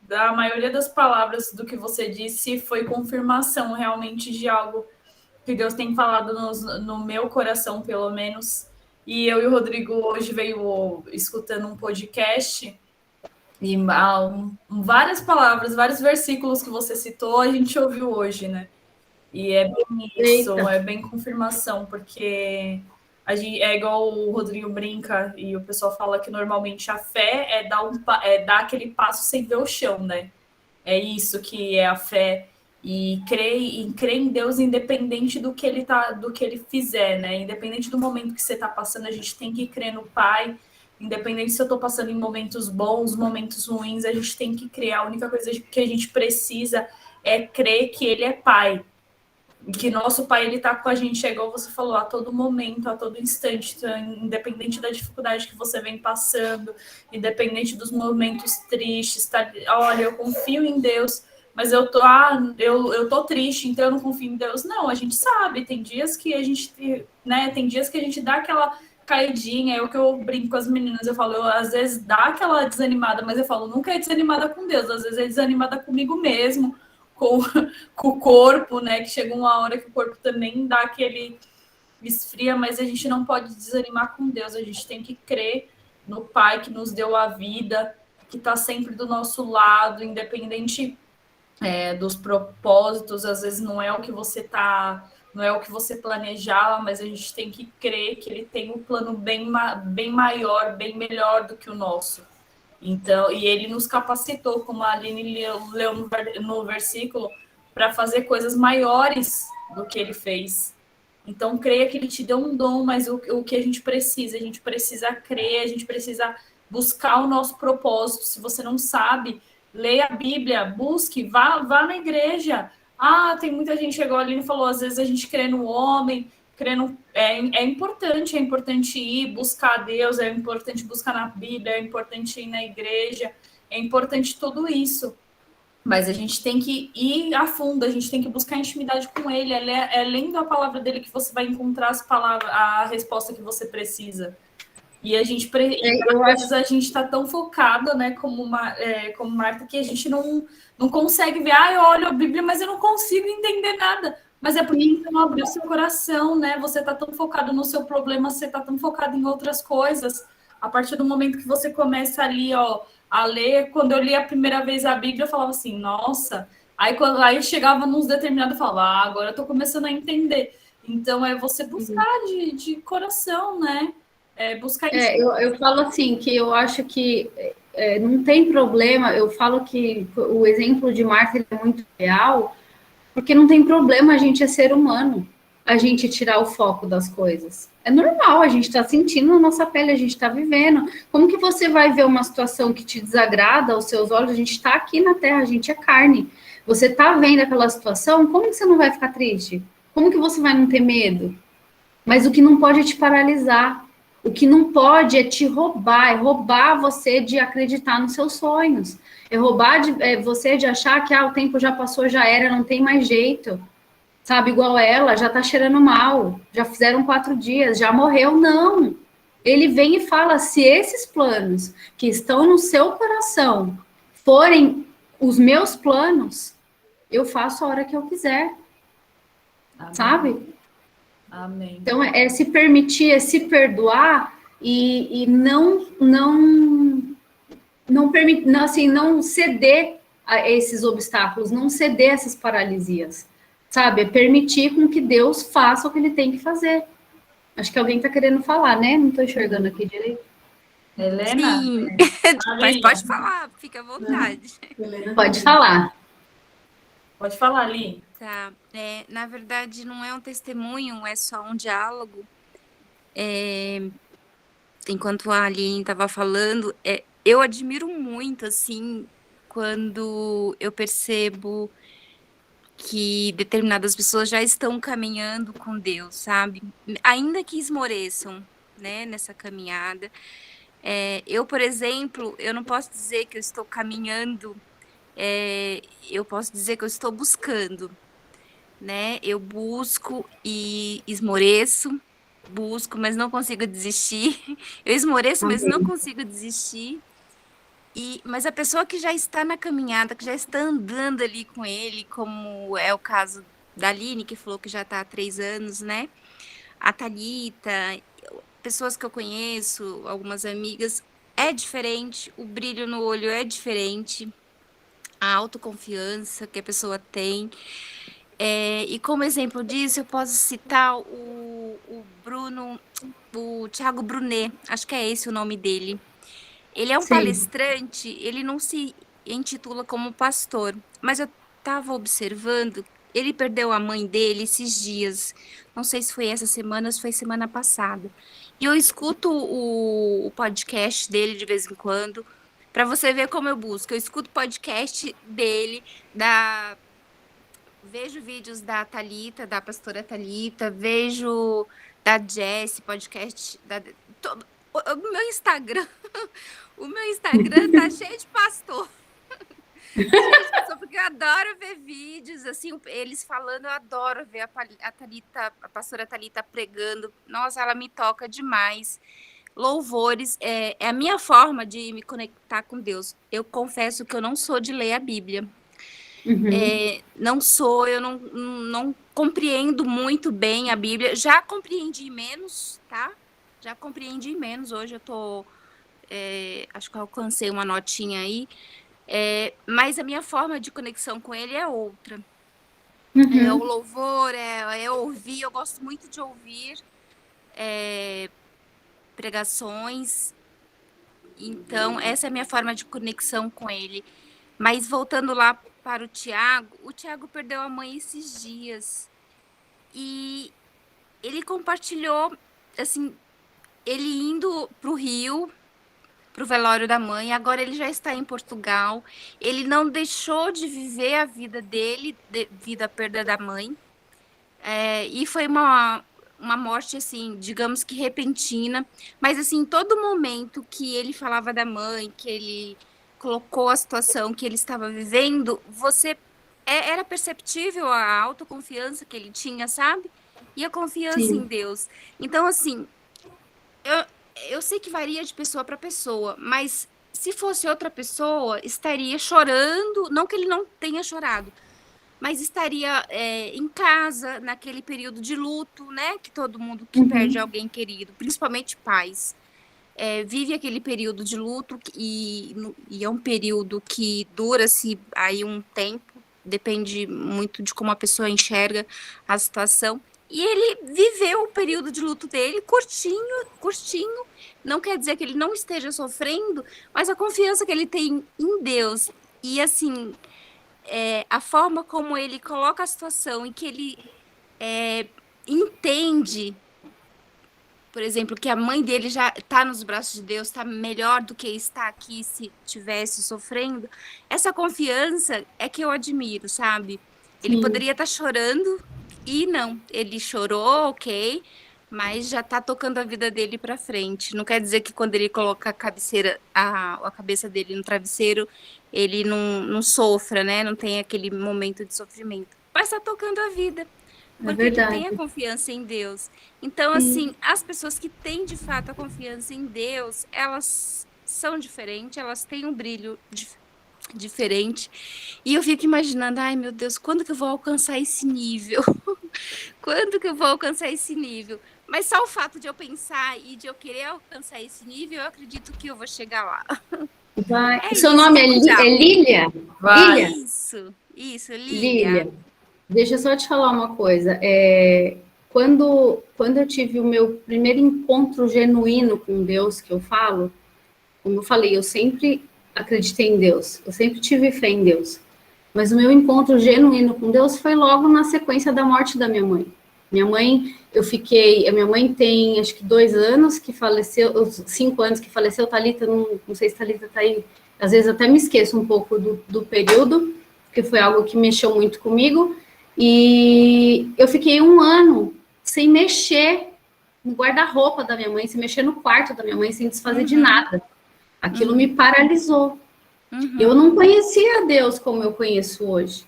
da maioria das palavras do que você disse foi confirmação realmente de algo que Deus tem falado no meu coração, pelo menos. E eu e o Rodrigo hoje veio escutando um podcast e várias palavras, vários versículos que você citou, a gente ouviu hoje, né? E é bem isso, é bem confirmação, porque é igual o Rodrigo brinca e o pessoal fala que normalmente a fé é dar aquele passo sem ver o chão, né? É isso que é a fé. e crer em Deus independente do que ele fizer, né? Independente do momento que você está passando, a gente tem que crer no Pai. Independente se eu estou passando em momentos bons, momentos ruins, a gente tem que crer. A única coisa que a gente precisa é crer que Ele é Pai, que nosso Pai ele está com a gente, é igual você falou, a todo momento, a todo instante, então, independente da dificuldade que você vem passando, independente dos momentos tristes, tá? Olha, eu confio em Deus, mas eu tô triste, então eu não confio em Deus. Não, a gente sabe, tem dias que a gente, né, tem dias que a gente dá aquela caidinha, é o que eu brinco com as meninas, eu falo, às vezes dá aquela desanimada, mas eu falo, nunca é desanimada com Deus, às vezes é desanimada comigo mesmo, com, com o corpo, né? Que chega uma hora que o corpo também dá aquele esfria, mas a gente não pode desanimar com Deus, a gente tem que crer no Pai que nos deu a vida, que está sempre do nosso lado, independente dos propósitos, às vezes não é o que você tá, não é o que você planejava, mas a gente tem que crer que ele tem um plano bem maior, bem melhor do que o nosso. Então, e ele nos capacitou, como a Aline leu no versículo, para fazer coisas maiores do que ele fez. Então, creia que ele te deu um dom, mas o que a gente precisa crer, a gente precisa buscar o nosso propósito. Se você não sabe, leia a Bíblia, busque, vá na igreja. Ah, tem muita gente, chegou ali e falou, às vezes a gente crê no homem, é importante ir buscar a Deus, é importante buscar na Bíblia, é importante ir na igreja, é importante tudo isso. Mas a gente tem que ir a fundo, a gente tem que buscar intimidade com ele. É lendo a palavra dele que você vai encontrar a resposta que você precisa. E às vezes a gente está tão focada, né, como Marta, que a gente não consegue ver. Ah, eu olho a Bíblia, mas eu não consigo entender nada. Mas é porque você não abriu seu coração, né? Você está tão focado no seu problema, você está tão focado em outras coisas. A partir do momento que você começa ali, ó, a ler, quando eu li a primeira vez a Bíblia, eu falava assim, nossa. Aí chegava nos determinados, eu falava, agora eu estou começando a entender. Então é você buscar de coração, né? Buscar isso. Eu falo assim, que eu acho que não tem problema, eu falo que o exemplo de Marta é muito real, porque não tem problema a gente é ser humano, a gente tirar o foco das coisas. É normal, a gente está sentindo na nossa pele, a gente está vivendo. Como que você vai ver uma situação que te desagrada aos seus olhos? A gente está aqui na Terra, a gente é carne. Você está vendo aquela situação, como que você não vai ficar triste? Como que você vai não ter medo? Mas o que não pode é te paralisar. O que não pode é te roubar, é roubar você de acreditar nos seus sonhos. É roubar você de achar que o tempo já passou, já era, não tem mais jeito. Sabe, igual ela, já tá cheirando mal, já fizeram 4 dias, já morreu. Não. Ele vem e fala, se esses planos que estão no seu coração forem os meus planos, eu faço a hora que eu quiser. Amém. Sabe? Amém. Então, é se permitir, é se perdoar e não permitir, assim, não ceder a esses obstáculos, não ceder a essas paralisias, sabe? É permitir com que Deus faça o que ele tem que fazer. Acho que alguém está querendo falar, né? Não estou enxergando aqui direito. Helena? Sim, mas pode falar, fica à vontade. Pode falar. Pode falar, Li. Tá. Na verdade, não é um testemunho, é só um diálogo. Enquanto a Aline estava falando, eu admiro muito, assim, quando eu percebo que determinadas pessoas já estão caminhando com Deus, sabe? Ainda que esmoreçam, né, nessa caminhada. Eu, por exemplo, eu não posso dizer que eu estou caminhando, eu posso dizer que eu estou buscando, né? Eu busco e esmoreço, busco, mas não consigo desistir. Eu esmoreço, mas não consigo desistir. Mas a pessoa que já está na caminhada, que já está andando ali com ele, como é o caso da Aline, que falou que já está há 3 anos, né? A Thalita, pessoas que eu conheço, algumas amigas, é diferente, o brilho no olho é diferente, a autoconfiança que a pessoa tem. E como exemplo disso, eu posso citar o Thiago Brunet, acho que é esse o nome dele. Ele é um palestrante, ele não se intitula como pastor, mas estava observando, ele perdeu a mãe dele esses dias. Não sei se foi essa semana ou se foi semana passada. E eu escuto o podcast dele de vez em quando, para você ver como eu busco. Eu escuto podcast dele, vejo vídeos da Thalita, da pastora Thalita, vejo da Jessie, podcast o meu Instagram, o meu Instagram tá cheio de pastor. Porque eu adoro ver vídeos, assim, eles falando, eu adoro ver a Thalita, a pastora Thalita pregando. Nossa, ela me toca demais. Louvores, é a minha forma de me conectar com Deus. Eu confesso que eu não sou de ler a Bíblia. Não sou, eu não compreendo muito bem a Bíblia. Já compreendi menos, tá? Já compreendi menos. Hoje eu tô, acho que eu alcancei uma notinha aí. Mas a minha forma de conexão com ele é outra. O louvor, é ouvir, eu gosto muito de ouvir pregações. Então, essa é a minha forma de conexão com ele. Mas voltando lá para o Tiago perdeu a mãe esses dias. E ele compartilhou, assim, ele indo para o Rio, para o velório da mãe, agora ele já está em Portugal, ele não deixou de viver a vida dele devido à perda da mãe, e foi uma morte, assim, digamos que repentina, mas, assim, todo momento que ele falava da mãe, que ele colocou a situação que ele estava vivendo, era perceptível a autoconfiança que ele tinha, sabe? E a confiança em Deus. Então, assim, eu sei que varia de pessoa para pessoa, mas se fosse outra pessoa, estaria chorando, não que ele não tenha chorado, mas estaria em casa, naquele período de luto, né? Que todo mundo que perde alguém querido, principalmente pais, vive aquele período de luto e é um período que dura-se aí um tempo, depende muito de como a pessoa enxerga a situação. E ele viveu o período de luto dele curtinho, não quer dizer que ele não esteja sofrendo, mas a confiança que ele tem em Deus e, assim, a forma como ele coloca a situação e que ele entende, por exemplo, que a mãe dele já está nos braços de Deus, está melhor do que está aqui se estivesse sofrendo, essa confiança é que eu admiro, sabe? Ele poderia estar chorando e não, ele chorou, ok, mas já está tocando a vida dele para frente. Não quer dizer que quando ele coloca a cabeça dele no travesseiro, ele não sofra, né? Não tem aquele momento de sofrimento. Mas está tocando a vida. Porque ele tem a confiança em Deus. Então, assim, as pessoas que têm de fato a confiança em Deus, elas são diferentes, elas têm um brilho diferente. E eu fico imaginando, ai meu Deus, quando que eu vou alcançar esse nível? Quando que eu vou alcançar esse nível? Mas só o fato de eu pensar e de eu querer alcançar esse nível, eu acredito que eu vou chegar lá. Seu nome é Lília? Vai. Lília? Isso, Lília. Deixa eu só te falar uma coisa. Quando eu tive o meu primeiro encontro genuíno com Deus, que eu falo, como eu falei, eu sempre acreditei em Deus, eu sempre tive fé em Deus. Mas o meu encontro genuíno com Deus foi logo na sequência da morte da minha mãe. A minha mãe tem acho que 2 anos que faleceu, 5 anos que faleceu, Thalita, não sei se Thalita está aí, às vezes até me esqueço um pouco do período, porque foi algo que mexeu muito comigo, e eu fiquei 1 ano sem mexer no guarda-roupa da minha mãe, sem mexer no quarto da minha mãe, sem desfazer de nada. Aquilo me paralisou. Eu não conhecia Deus como eu conheço hoje.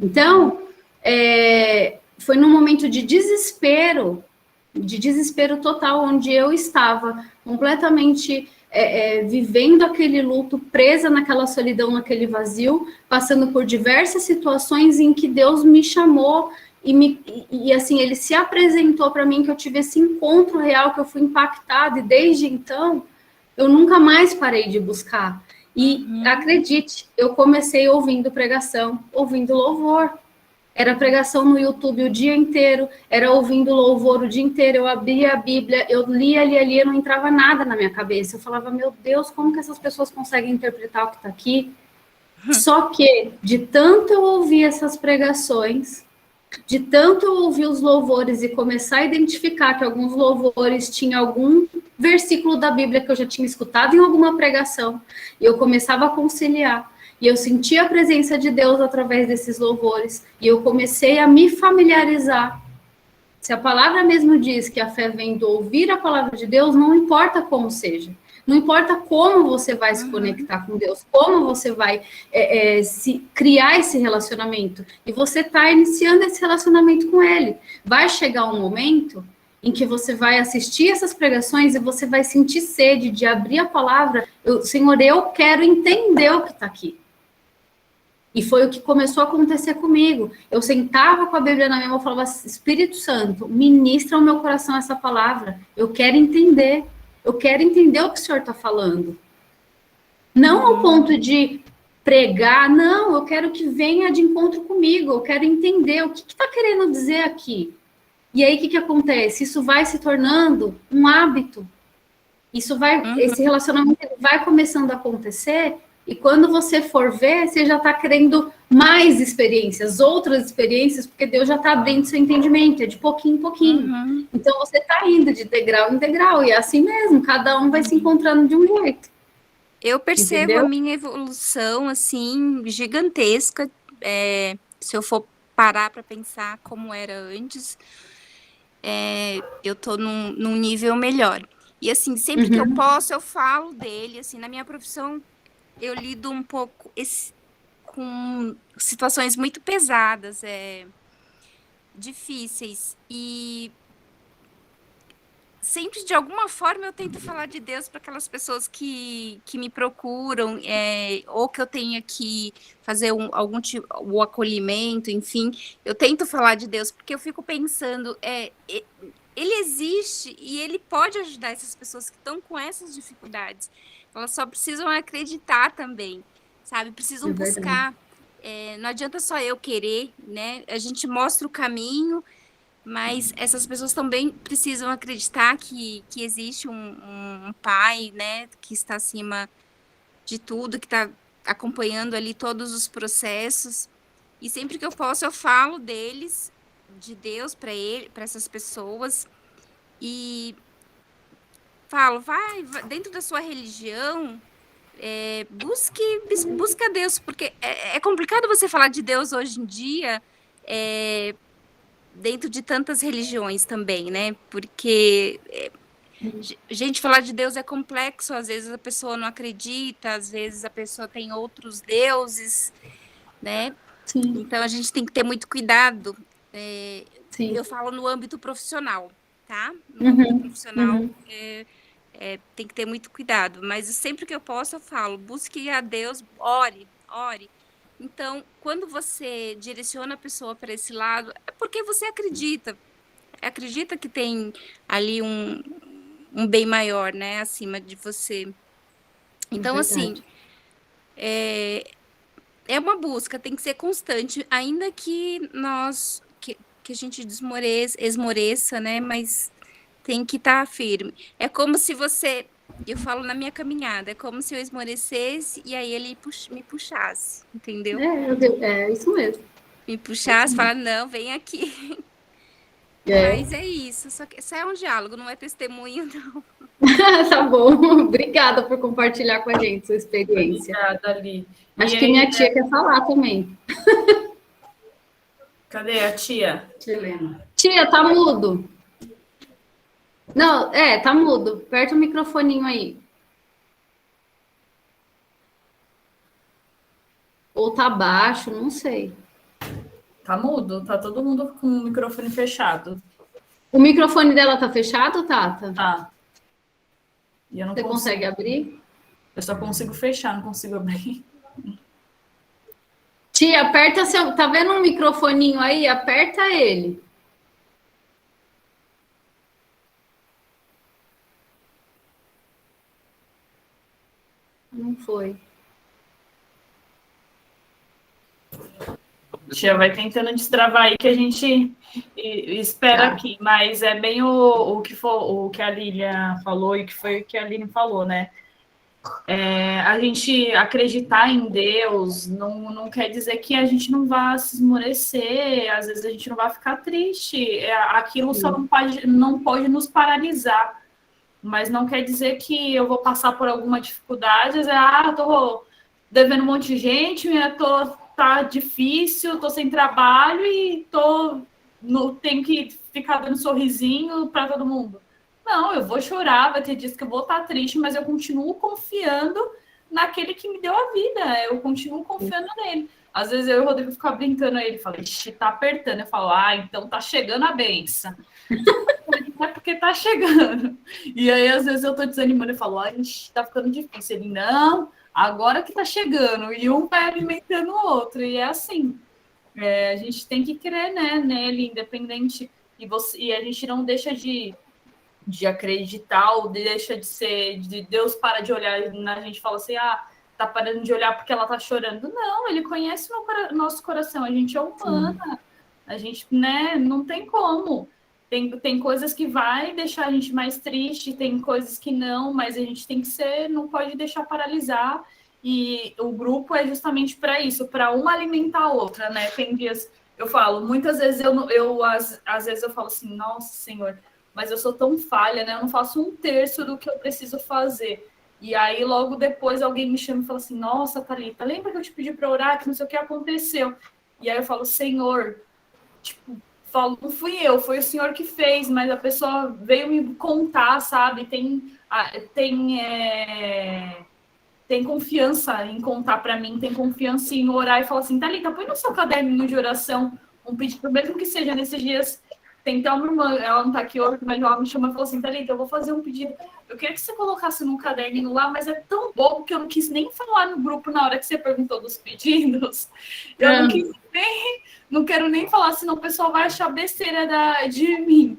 Então, foi num momento de desespero total, onde eu estava completamente vivendo aquele luto, presa naquela solidão, naquele vazio, passando por diversas situações em que Deus me chamou e assim, ele se apresentou para mim, que eu tive esse encontro real, que eu fui impactada, e desde então, eu nunca mais parei de buscar. E acredite, eu comecei ouvindo pregação, ouvindo louvor. Era pregação no YouTube o dia inteiro, era ouvindo louvor o dia inteiro, eu abria a Bíblia, eu lia, não entrava nada na minha cabeça. Eu falava, meu Deus, como que essas pessoas conseguem interpretar o que está aqui? Só que, de tanto eu ouvir essas pregações, de tanto eu ouvir os louvores e começar a identificar que alguns louvores tinham algum versículo da Bíblia que eu já tinha escutado em alguma pregação, e eu começava a conciliar, e eu sentia a presença de Deus através desses louvores, e eu comecei a me familiarizar. Se a palavra mesmo diz que a fé vem do ouvir a palavra de Deus, não importa como seja. Não importa como você vai se conectar com Deus, como você vai se criar esse relacionamento. E você está iniciando esse relacionamento com Ele. Vai chegar um momento em que você vai assistir essas pregações e você vai sentir sede de abrir a palavra. Senhor, eu quero entender o que está aqui. E foi o que começou a acontecer comigo. Eu sentava com a Bíblia na minha mão e falava, Espírito Santo, ministra ao meu coração essa palavra. Eu quero entender. Eu quero entender o que o Senhor está falando. Não ao ponto de pregar, não, eu quero que venha de encontro comigo, eu quero entender o que está querendo dizer aqui. E aí, o que acontece? Isso vai se tornando um hábito. Esse relacionamento vai começando a acontecer, e quando você for ver, você já está querendo mais experiências, outras experiências, porque Deus já está abrindo seu entendimento, é de pouquinho em pouquinho. Então, você está indo de degrau em degrau, e é assim mesmo, cada um vai se encontrando de um jeito. Eu percebo Entendeu? a minha evolução, assim, gigantesca. Se eu for parar para pensar como era antes, eu tô num nível melhor. E, assim, sempre que eu posso, eu falo dele. Assim, na minha profissão, eu lido um pouco com situações muito pesadas, difíceis. E sempre, de alguma forma, eu tento falar de Deus para aquelas pessoas que me procuram, ou que eu tenha que fazer algum tipo, o acolhimento, enfim. Eu tento falar de Deus, porque eu fico pensando, ele existe e ele pode ajudar essas pessoas que estão com essas dificuldades. Elas só precisam acreditar também, sabe? Precisam buscar. Não adianta só eu querer, né? A gente mostra o caminho, mas essas pessoas também precisam acreditar que existe um pai, né, que está acima de tudo, que está acompanhando ali todos os processos. E sempre que eu posso, eu falo deles, de Deus para essas pessoas, e falo, vai dentro da sua religião, busca Deus, porque é complicado você falar de Deus hoje em dia, dentro de tantas religiões também, né? Porque gente, falar de Deus é complexo, às vezes a pessoa não acredita, às vezes a pessoa tem outros deuses, né? Sim. Então a gente tem que ter muito cuidado. Sim. Eu falo no âmbito profissional, tá? No âmbito profissional tem que ter muito cuidado, mas sempre que eu posso eu falo, busque a Deus, ore. Então, quando você direciona a pessoa para esse lado, é porque você acredita que tem ali um bem maior, né, acima de você. Então, assim, é uma busca, tem que ser constante, ainda que que a gente esmoreça, né, mas tem que estar firme. É como se eu falo na minha caminhada, é como se eu esmorecesse e aí ele me puxasse, entendeu? É isso mesmo. Me puxasse, falar, não, vem aqui. Mas é isso, só que isso é um diálogo, não é testemunho, não. Tá bom. Obrigada por compartilhar com a gente sua experiência. Obrigada, Ali. Acho que minha tia quer falar também. Cadê a tia? Tia, tá mudo. Não, tá mudo. Aperta o microfoninho aí. Ou tá baixo, não sei. Tá mudo, tá todo mundo com o microfone fechado. O microfone dela tá fechado, Tata? Tá. E eu não Você consegue abrir? Eu só consigo fechar, não consigo abrir. Tia, aperta seu... Tá vendo um microfoninho aí? Aperta ele. Não foi. Tia, vai tentando destravar aí que a gente espera aqui, mas é bem o que a Lília falou e que foi o que a Aline falou, né? A gente acreditar em Deus não quer dizer que a gente não vá se esmorecer, às vezes a gente não vai ficar triste. Aquilo só não pode nos paralisar, mas não quer dizer que eu vou passar por alguma dificuldade, tô devendo um monte de gente, tá difícil, tô sem trabalho e tenho que ficar dando sorrisinho para todo mundo. Não, eu vou chorar, vai ter dias que eu vou estar triste, mas eu continuo confiando naquele que me deu a vida. Eu continuo confiando nele. Às vezes eu e o Rodrigo ficam brincando aí, ele fala, ixi, tá apertando. Eu falo, então tá chegando a benção. É porque tá chegando. E aí, às vezes, eu tô desanimando e falo, ixi, tá ficando difícil. Ele, não, agora que tá chegando. E um vai alimentando o outro. E é assim. A gente tem que crer, né, nele, independente. E a gente não deixa de acreditar, ou deixa de ser, de Deus para de olhar na gente, fala assim, tá parando de olhar porque ela tá chorando. Não, ele conhece o nosso coração, a gente é humana, a gente, né, não tem como. Tem coisas que vai deixar a gente mais triste, tem coisas que não, mas a gente tem que não pode deixar paralisar, e o grupo é justamente para isso, para uma alimentar a outra, né? Tem dias, eu falo, muitas vezes às vezes eu falo assim, nossa, Senhor, mas eu sou tão falha, né? Eu não faço 1/3 do que eu preciso fazer. E aí, logo depois, alguém me chama e fala assim, nossa, Thalita, lembra que eu te pedi para orar, que não sei o que aconteceu? E aí eu falo, Senhor, tipo, não fui eu, foi o Senhor que fez, mas a pessoa veio me contar, sabe? Tem confiança em contar para mim, tem confiança em orar e falar assim, Thalita, põe no seu caderninho de oração um pedido, mesmo que seja nesses dias. Tem até uma irmã, ela não tá aqui hoje, mas ela me chamou e falou assim, Thalita, eu vou fazer um pedido. Eu queria que você colocasse num caderninho lá, mas é tão bom que eu não quis nem falar no grupo na hora que você perguntou dos pedidos. Eu não quero nem falar, senão o pessoal vai achar besteira de mim.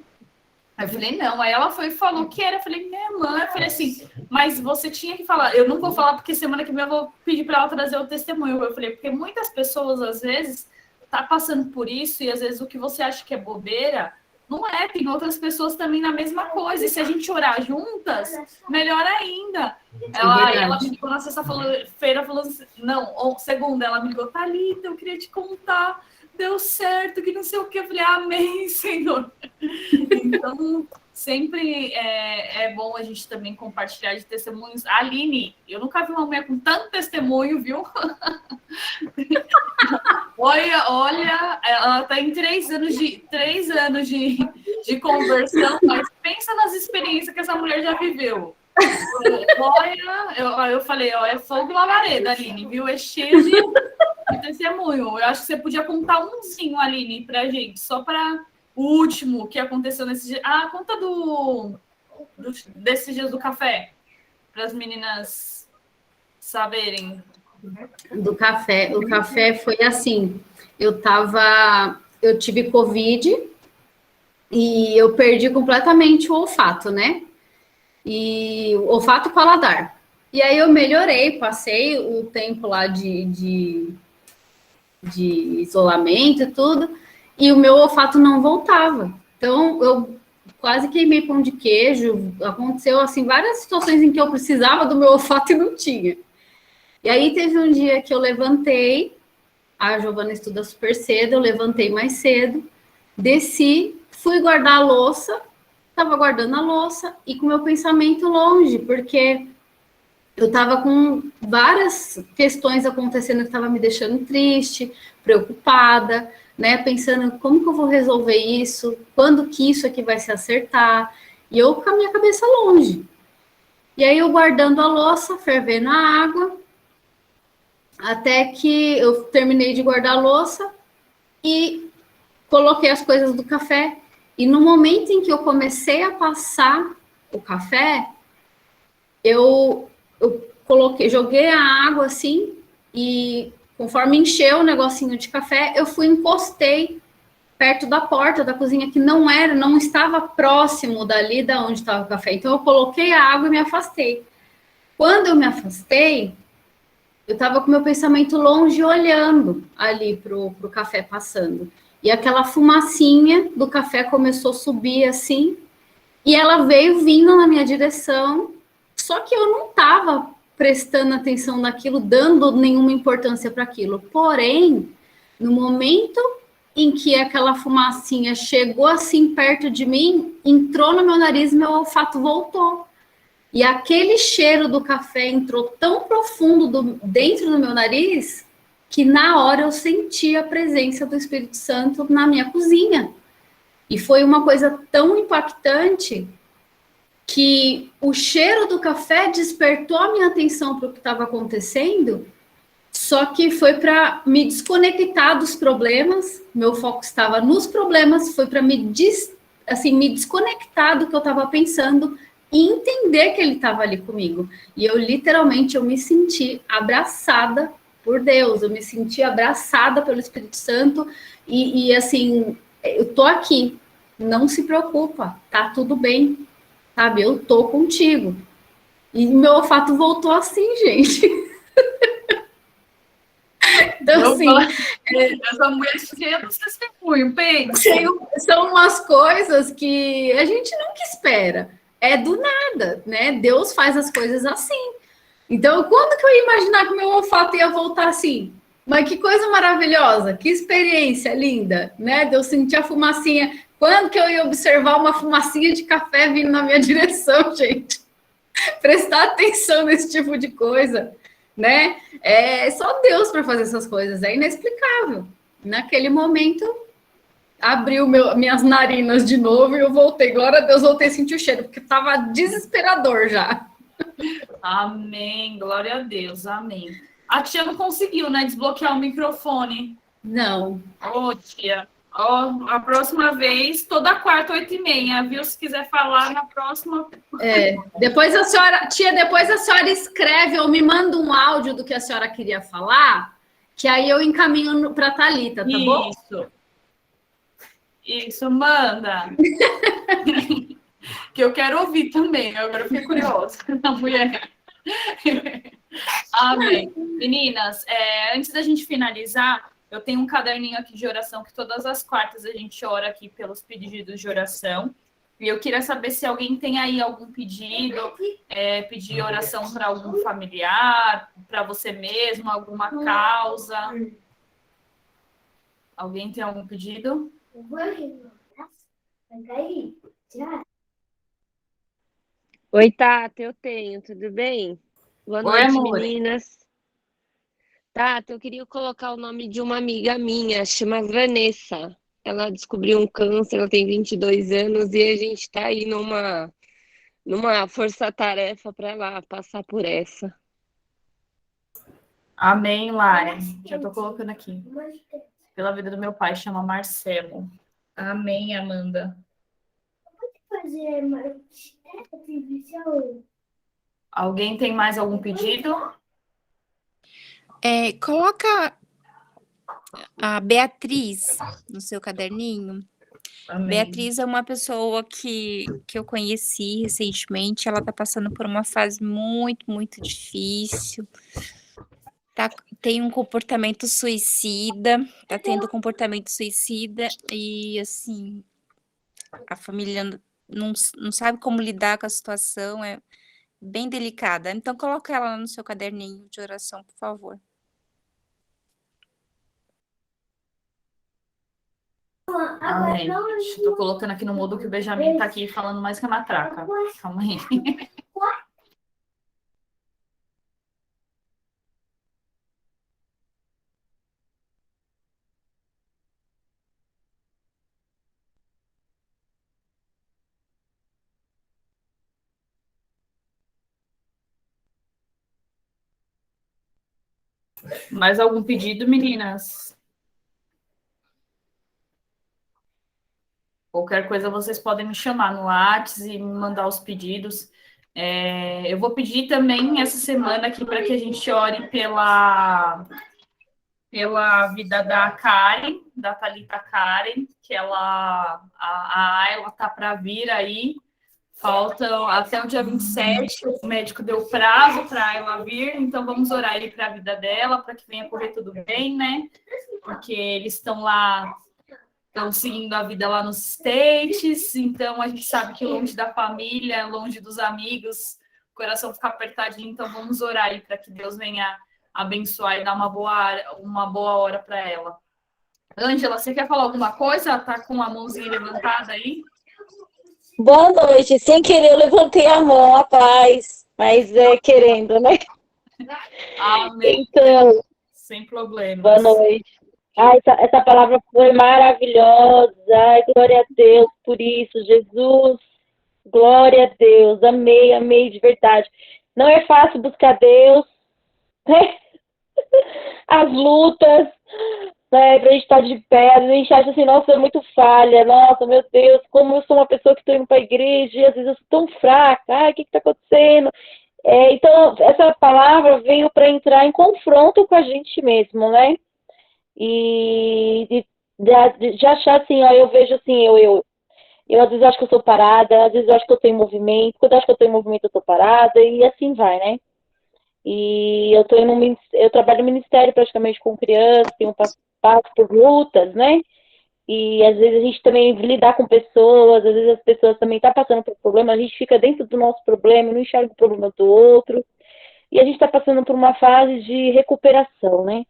Aí eu falei, não. Aí ela foi e falou que era. Eu falei, minha irmã. Eu falei assim, mas você tinha que falar. Eu não vou falar porque semana que vem eu vou pedir para ela trazer o testemunho. Eu falei, porque muitas pessoas, às vezes, tá passando por isso e às vezes o que você acha que é bobeira, não é. Tem outras pessoas também na mesma coisa. E se a gente orar juntas, melhor ainda. Ela me ligou na sexta-feira, falou assim, não, segunda, ela me ligou, Thalita, eu queria te contar. Deu certo, que não sei o que. Eu falei, amém, Senhor. Então, sempre é bom a gente também compartilhar de testemunhos. A Aline, eu nunca vi uma mulher com tanto testemunho, viu? Olha, ela está em 3 anos de conversão, mas pensa nas experiências que essa mulher já viveu. Olha, eu falei, é fogo na labareda, Aline, viu? É cheio de testemunho. Eu acho que você podia contar umzinho, Aline, pra gente, só para o último que aconteceu nesse dia. Conta desses dias do café, para as meninas saberem. Do café. O café foi assim, eu tive Covid e eu perdi completamente o olfato, né? E o olfato e o paladar. E aí eu melhorei, passei o tempo lá de isolamento e tudo, e o meu olfato não voltava. Então, eu quase queimei pão de queijo, aconteceu, assim, várias situações em que eu precisava do meu olfato e não tinha. E aí teve um dia que eu levantei, a Giovana estuda super cedo, eu levantei mais cedo, desci, fui guardar a louça, estava guardando a louça e com o meu pensamento longe, porque eu estava com várias questões acontecendo que estava me deixando triste, preocupada, né? Pensando como que eu vou resolver isso, quando que isso aqui vai se acertar, e eu com a minha cabeça longe. E aí eu guardando a louça, fervendo a água, até que eu terminei de guardar a louça e coloquei as coisas do café. E no momento em que eu comecei a passar o café, eu joguei a água assim, e conforme encheu o negocinho de café, eu encostei perto da porta da cozinha, que não estava próximo dali da onde estava o café. Então eu coloquei a água e me afastei. Quando eu me afastei, eu estava com meu pensamento longe, olhando ali pro café passando. E aquela fumacinha do café começou a subir assim, e ela veio vindo na minha direção, só que eu não estava prestando atenção naquilo, dando nenhuma importância para aquilo. Porém, no momento em que aquela fumacinha chegou assim perto de mim, entrou no meu nariz, meu olfato voltou. E aquele cheiro do café entrou tão profundo dentro do meu nariz que na hora eu senti a presença do Espírito Santo na minha cozinha. E foi uma coisa tão impactante que o cheiro do café despertou a minha atenção para o que estava acontecendo, só que foi para me desconectar dos problemas, meu foco estava nos problemas, foi para me desconectar do que eu estava pensando e entender que ele estava ali comigo. E eu literalmente eu me senti abraçada por Deus, eu me senti abraçada pelo Espírito Santo e assim, eu tô aqui, não se preocupa, tá tudo bem, sabe? Eu tô contigo. E meu olfato voltou assim, gente. Então, assim, essa mulher cheia dos testemunhos, pensa. São umas coisas que a gente nunca espera. É do nada, né? Deus faz as coisas assim. Então, quando que eu ia imaginar que meu olfato ia voltar assim? Mas que coisa maravilhosa, que experiência linda, né? De eu sentir a fumacinha. Quando que eu ia observar uma fumacinha de café vindo na minha direção, gente? Prestar atenção nesse tipo de coisa, né? É só Deus para fazer essas coisas, é inexplicável. Naquele momento, abriu minhas narinas de novo e eu voltei. Glória a Deus, voltei a sentir o cheiro, porque estava desesperador já. Amém, glória a Deus, amém. A tia não conseguiu, né, desbloquear o microfone. Não. Ô, tia, ó, a próxima vez, toda quarta, 8h30, viu? Se quiser falar na próxima. Depois a senhora escreve ou me manda um áudio do que a senhora queria falar, que aí eu encaminho para a Thalita, tá bom? Isso, manda. Que eu quero ouvir também, agora eu fiquei curiosa da mulher. Amém. Meninas, antes da gente finalizar, eu tenho um caderninho aqui de oração que todas as quartas a gente ora aqui pelos pedidos de oração. E eu queria saber se alguém tem aí algum pedido, pedir oração para algum familiar, para você mesmo, alguma causa. Alguém tem algum pedido? Oi, Tata, eu tenho, tudo bem? Boa noite, amor. meninas. Tata, eu queria colocar o nome de uma amiga minha, chama Vanessa. Ela descobriu um câncer, ela tem 22 anos e a gente está aí numa força-tarefa para ela passar por essa. Amém, Lari. Já estou colocando aqui. Pela vida do meu pai, chama Marcelo. Amém, Amanda. Alguém tem mais algum pedido? Coloca a Beatriz no seu caderninho. Amém. Beatriz é uma pessoa que eu conheci recentemente. Ela está passando por uma fase muito, muito difícil. Tem um comportamento suicida, está tendo comportamento suicida e, assim, a família não sabe como lidar com a situação, é bem delicada. Então, coloca ela no seu caderninho de oração, por favor. Amém. Estou colocando aqui no mudo que o Benjamin está aqui falando mais que a matraca. Calma aí. Mais algum pedido, meninas? Qualquer coisa vocês podem me chamar no WhatsApp e me mandar os pedidos. Eu vou pedir também essa semana aqui para que a gente ore pela vida da Karen, da Thalita Karen, que a Ayla tá para vir aí. Falta até o dia 27, o médico deu prazo para ela vir, então vamos orar aí para a vida dela, para que venha correr tudo bem, né? Porque eles estão seguindo a vida lá nos States, então a gente sabe que longe da família, longe dos amigos, o coração ficar apertadinho, então vamos orar aí para que Deus venha abençoar e dar uma boa hora para ela. Ângela, você quer falar alguma coisa? Tá com a mãozinha levantada aí? Boa noite. Sem querer, eu levantei a mão, rapaz. Mas querendo, né? Amém. Então, sem problemas. Boa noite. Essa palavra foi maravilhosa. Ai, glória a Deus por isso, Jesus. Glória a Deus. Amei de verdade. Não é fácil buscar Deus, né? As lutas, né? Pra gente estar de pé, a gente acha assim, nossa, é muito falha, nossa, meu Deus, como eu sou uma pessoa que estou indo para a igreja e às vezes eu sou tão fraca, o que está acontecendo? Então, essa palavra veio para entrar em confronto com a gente mesmo, né? E de achar assim, eu vejo assim, eu às vezes acho que eu sou parada, às vezes eu acho que eu estou em movimento, quando eu acho que eu estou em movimento eu estou parada, e assim vai, né? E eu trabalho no ministério praticamente com crianças, passo por lutas, né? E às vezes a gente também lidar com pessoas, às vezes as pessoas também estão passando por problema, a gente fica dentro do nosso problema, não enxerga o problema do outro, e a gente está passando por uma fase de recuperação, né?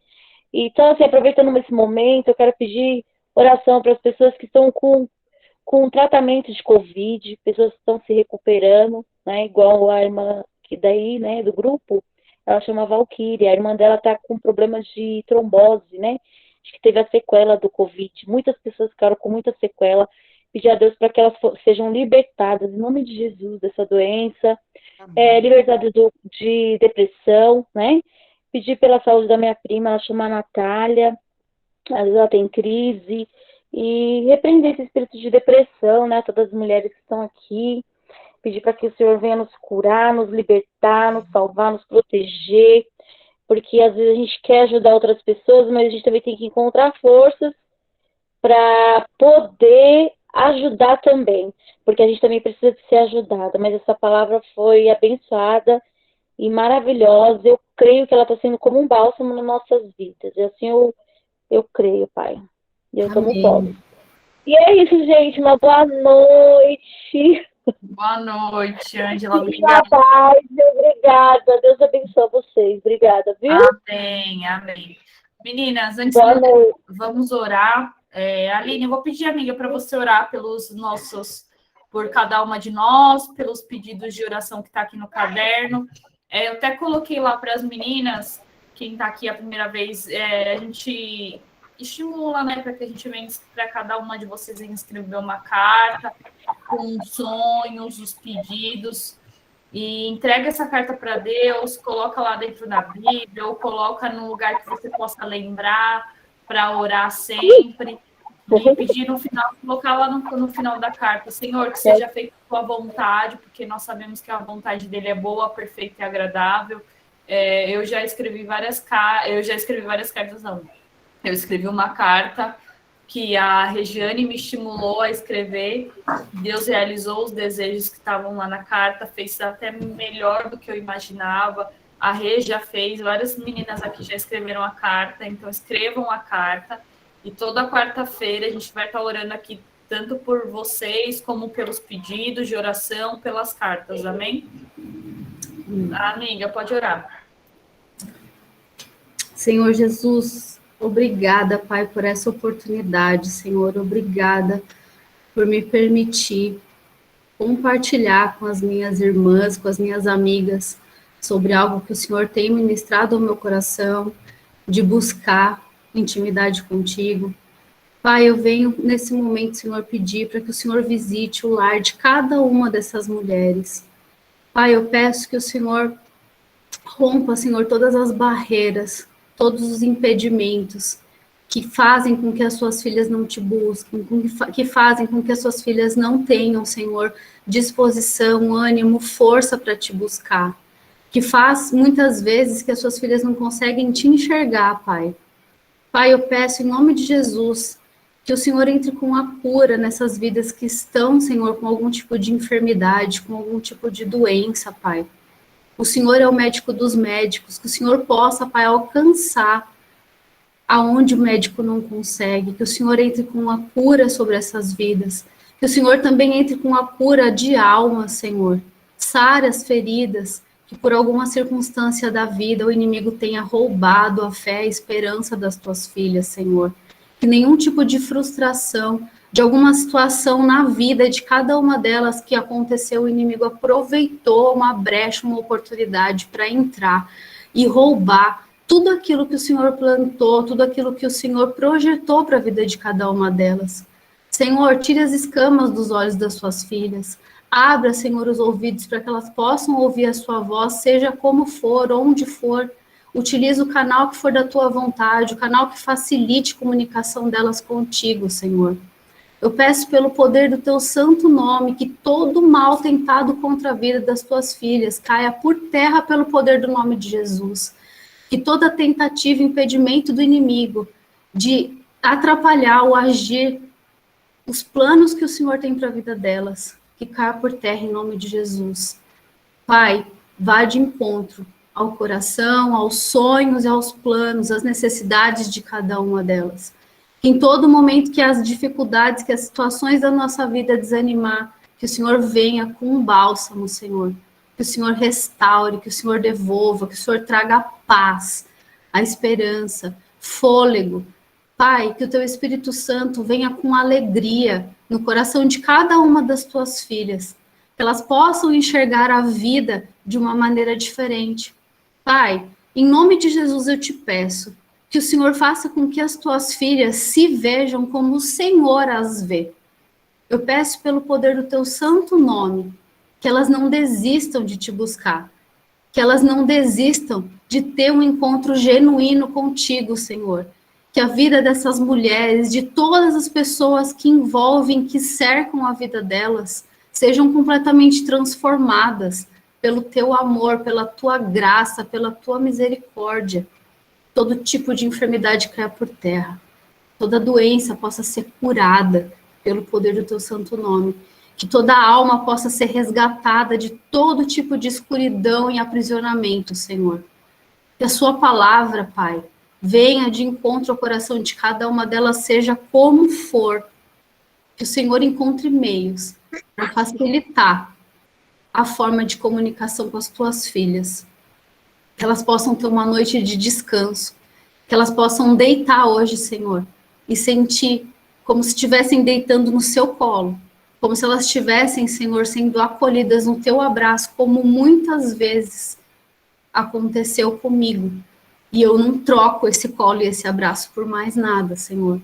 Então, assim, aproveitando esse momento, eu quero pedir oração para as pessoas que estão com tratamento de Covid, pessoas que estão se recuperando, né? Igual a irmã que daí, né, do grupo, ela chama Valquíria, a irmã dela está com problemas de trombose, né? Acho que teve a sequela do Covid. Muitas pessoas ficaram com muita sequela. Pedir a Deus para que elas sejam libertadas, em nome de Jesus, dessa doença. Libertadas de depressão, né? Pedir pela saúde da minha prima, ela chama Natália. Às vezes ela tem crise. E repreender esse espírito de depressão, né? Todas as mulheres que estão aqui. Pedir para que o Senhor venha nos curar, nos libertar, nos salvar, nos proteger. Porque às vezes a gente quer ajudar outras pessoas, mas a gente também tem que encontrar forças para poder ajudar também. Porque a gente também precisa de ser ajudada. Mas essa palavra foi abençoada e maravilhosa. Eu creio que ela está sendo como um bálsamo nas nossas vidas. E assim eu creio, Pai. E eu tomo posse. E é isso, gente. Uma boa noite. Boa noite, Ângela. Obrigada. Obrigada. Deus abençoe vocês. Obrigada, viu? Amém. Meninas, antes vamos orar. Aline, eu vou pedir, amiga, para você orar por cada uma de nós, pelos pedidos de oração que está aqui no caderno. Eu até coloquei lá para as meninas, quem está aqui a primeira vez, a gente estimula, né, para que a gente venha para cada uma de vocês escrever uma carta com os sonhos, os pedidos, e entrega essa carta para Deus, coloca lá dentro da Bíblia, ou coloca no lugar que você possa lembrar, para orar sempre, e pedir no final, colocar lá no final da carta, Senhor, que seja feita a tua vontade, porque nós sabemos que a vontade dele é boa, perfeita e agradável. Eu já escrevi várias cartas, não. Eu escrevi uma carta que a Regiane me estimulou a escrever. Deus realizou os desejos que estavam lá na carta, fez até melhor do que eu imaginava. A Rê já fez, várias meninas aqui já escreveram a carta, então escrevam a carta. E toda quarta-feira a gente vai estar orando aqui, tanto por vocês, como pelos pedidos de oração, pelas cartas, amém? Amiga, pode orar. Senhor Jesus, obrigada, Pai, por essa oportunidade, Senhor, obrigada por me permitir compartilhar com as minhas irmãs, com as minhas amigas, sobre algo que o Senhor tem ministrado ao meu coração, de buscar intimidade contigo. Pai, eu venho nesse momento, Senhor, pedir para que o Senhor visite o lar de cada uma dessas mulheres. Pai, eu peço que o Senhor rompa, Senhor, todas as barreiras, todos os impedimentos que fazem com que as suas filhas não te busquem, que fazem com que as suas filhas não tenham, Senhor, disposição, ânimo, força para te buscar, que faz muitas vezes que as suas filhas não conseguem te enxergar, Pai. Pai, eu peço em nome de Jesus que o Senhor entre com a cura nessas vidas que estão, Senhor, com algum tipo de enfermidade, com algum tipo de doença, Pai. O Senhor é o médico dos médicos, que o Senhor possa, Pai, alcançar aonde o médico não consegue, que o Senhor entre com a cura sobre essas vidas, que o Senhor também entre com a cura de alma, Senhor, Sara as feridas que por alguma circunstância da vida o inimigo tenha roubado a fé e a esperança das tuas filhas, Senhor. Que nenhum tipo de frustração, de alguma situação na vida de cada uma delas que aconteceu, o inimigo aproveitou uma brecha, uma oportunidade para entrar e roubar tudo aquilo que o Senhor plantou, tudo aquilo que o Senhor projetou para a vida de cada uma delas. Senhor, tire as escamas dos olhos das suas filhas. Abra, Senhor, os ouvidos para que elas possam ouvir a sua voz, seja como for, onde for. Utilize o canal que for da tua vontade, o canal que facilite a comunicação delas contigo, Senhor. Eu peço pelo poder do teu santo nome que todo mal tentado contra a vida das tuas filhas caia por terra pelo poder do nome de Jesus. Que toda tentativa e impedimento do inimigo de atrapalhar o agir, os planos que o Senhor tem para a vida delas, que caia por terra em nome de Jesus. Pai, vá de encontro ao coração, aos sonhos e aos planos, às necessidades de cada uma delas. Que em todo momento que as dificuldades, que as situações da nossa vida desanimar, que o Senhor venha com um bálsamo, Senhor. Que o Senhor restaure, que o Senhor devolva, que o Senhor traga a paz, a esperança, fôlego. Pai, que o teu Espírito Santo venha com alegria no coração de cada uma das tuas filhas, que elas possam enxergar a vida de uma maneira diferente. Pai, em nome de Jesus eu te peço que o Senhor faça com que as tuas filhas se vejam como o Senhor as vê. Eu peço pelo poder do teu santo nome, que elas não desistam de te buscar, que elas não desistam de ter um encontro genuíno contigo, Senhor. Que a vida dessas mulheres, de todas as pessoas que envolvem, que cercam a vida delas, sejam completamente transformadas pelo teu amor, pela tua graça, pela tua misericórdia. Todo tipo de enfermidade caia por terra. Toda doença possa ser curada pelo poder do teu santo nome. Que toda alma possa ser resgatada de todo tipo de escuridão e aprisionamento, Senhor. Que a sua palavra, Pai, venha de encontro ao coração de cada uma delas, seja como for. Que o Senhor encontre meios para facilitar a forma de comunicação com as tuas filhas. Que elas possam ter uma noite de descanso. Que elas possam deitar hoje, Senhor, e sentir como se estivessem deitando no seu colo. Como se elas estivessem, Senhor, sendo acolhidas no teu abraço, como muitas vezes aconteceu comigo. E eu não troco esse colo e esse abraço por mais nada, Senhor.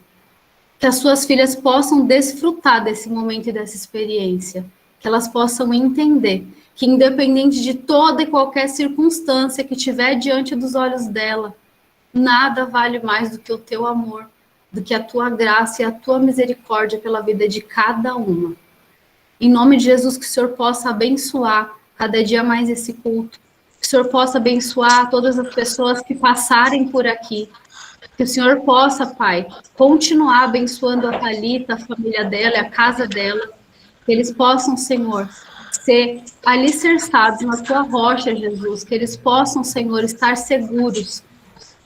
Que as suas filhas possam desfrutar desse momento e dessa experiência. Que elas possam entender que, independente de toda e qualquer circunstância que tiver diante dos olhos dela, nada vale mais do que o teu amor, do que a tua graça e a tua misericórdia pela vida de cada uma. Em nome de Jesus, que o Senhor possa abençoar cada dia mais esse culto. Que o Senhor possa abençoar todas as pessoas que passarem por aqui. Que o Senhor possa, Pai, continuar abençoando a Thalita, a família dela e a casa dela. Que eles possam, Senhor, ser alicerçados na tua rocha, Jesus. Que eles possam, Senhor, estar seguros,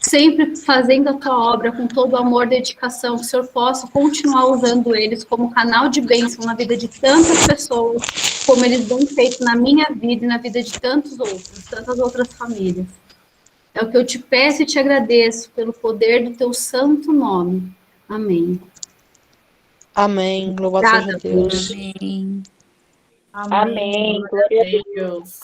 sempre fazendo a tua obra com todo amor e dedicação. Que o Senhor possa continuar usando eles como canal de bênção na vida de tantas pessoas, como eles têm feito na minha vida e na vida de tantas outras famílias. É o que eu te peço e te agradeço pelo poder do teu santo nome. Amém. Amém. Louvado seja Deus. Amém. Amém. Glória a Deus.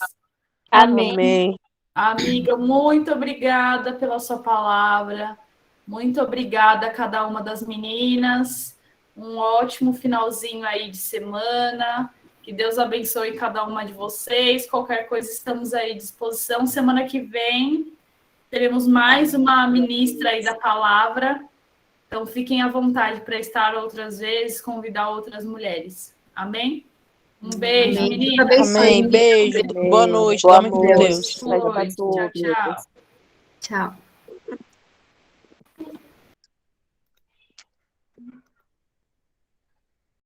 Amém. Amém. Amiga, muito obrigada pela sua palavra. Muito obrigada a cada uma das meninas. Um ótimo finalzinho aí de semana. Que Deus abençoe cada uma de vocês. Qualquer coisa, estamos aí à disposição. Semana que vem, teremos mais uma ministra aí da palavra. Então, fiquem à vontade para estar outras vezes, convidar outras mulheres. Amém? Um beijo, Amém. meninas. Amém. Beijo. Boa noite. Boa Dorme com noite. Deus. Boa noite. Tchau, tchau. Tchau.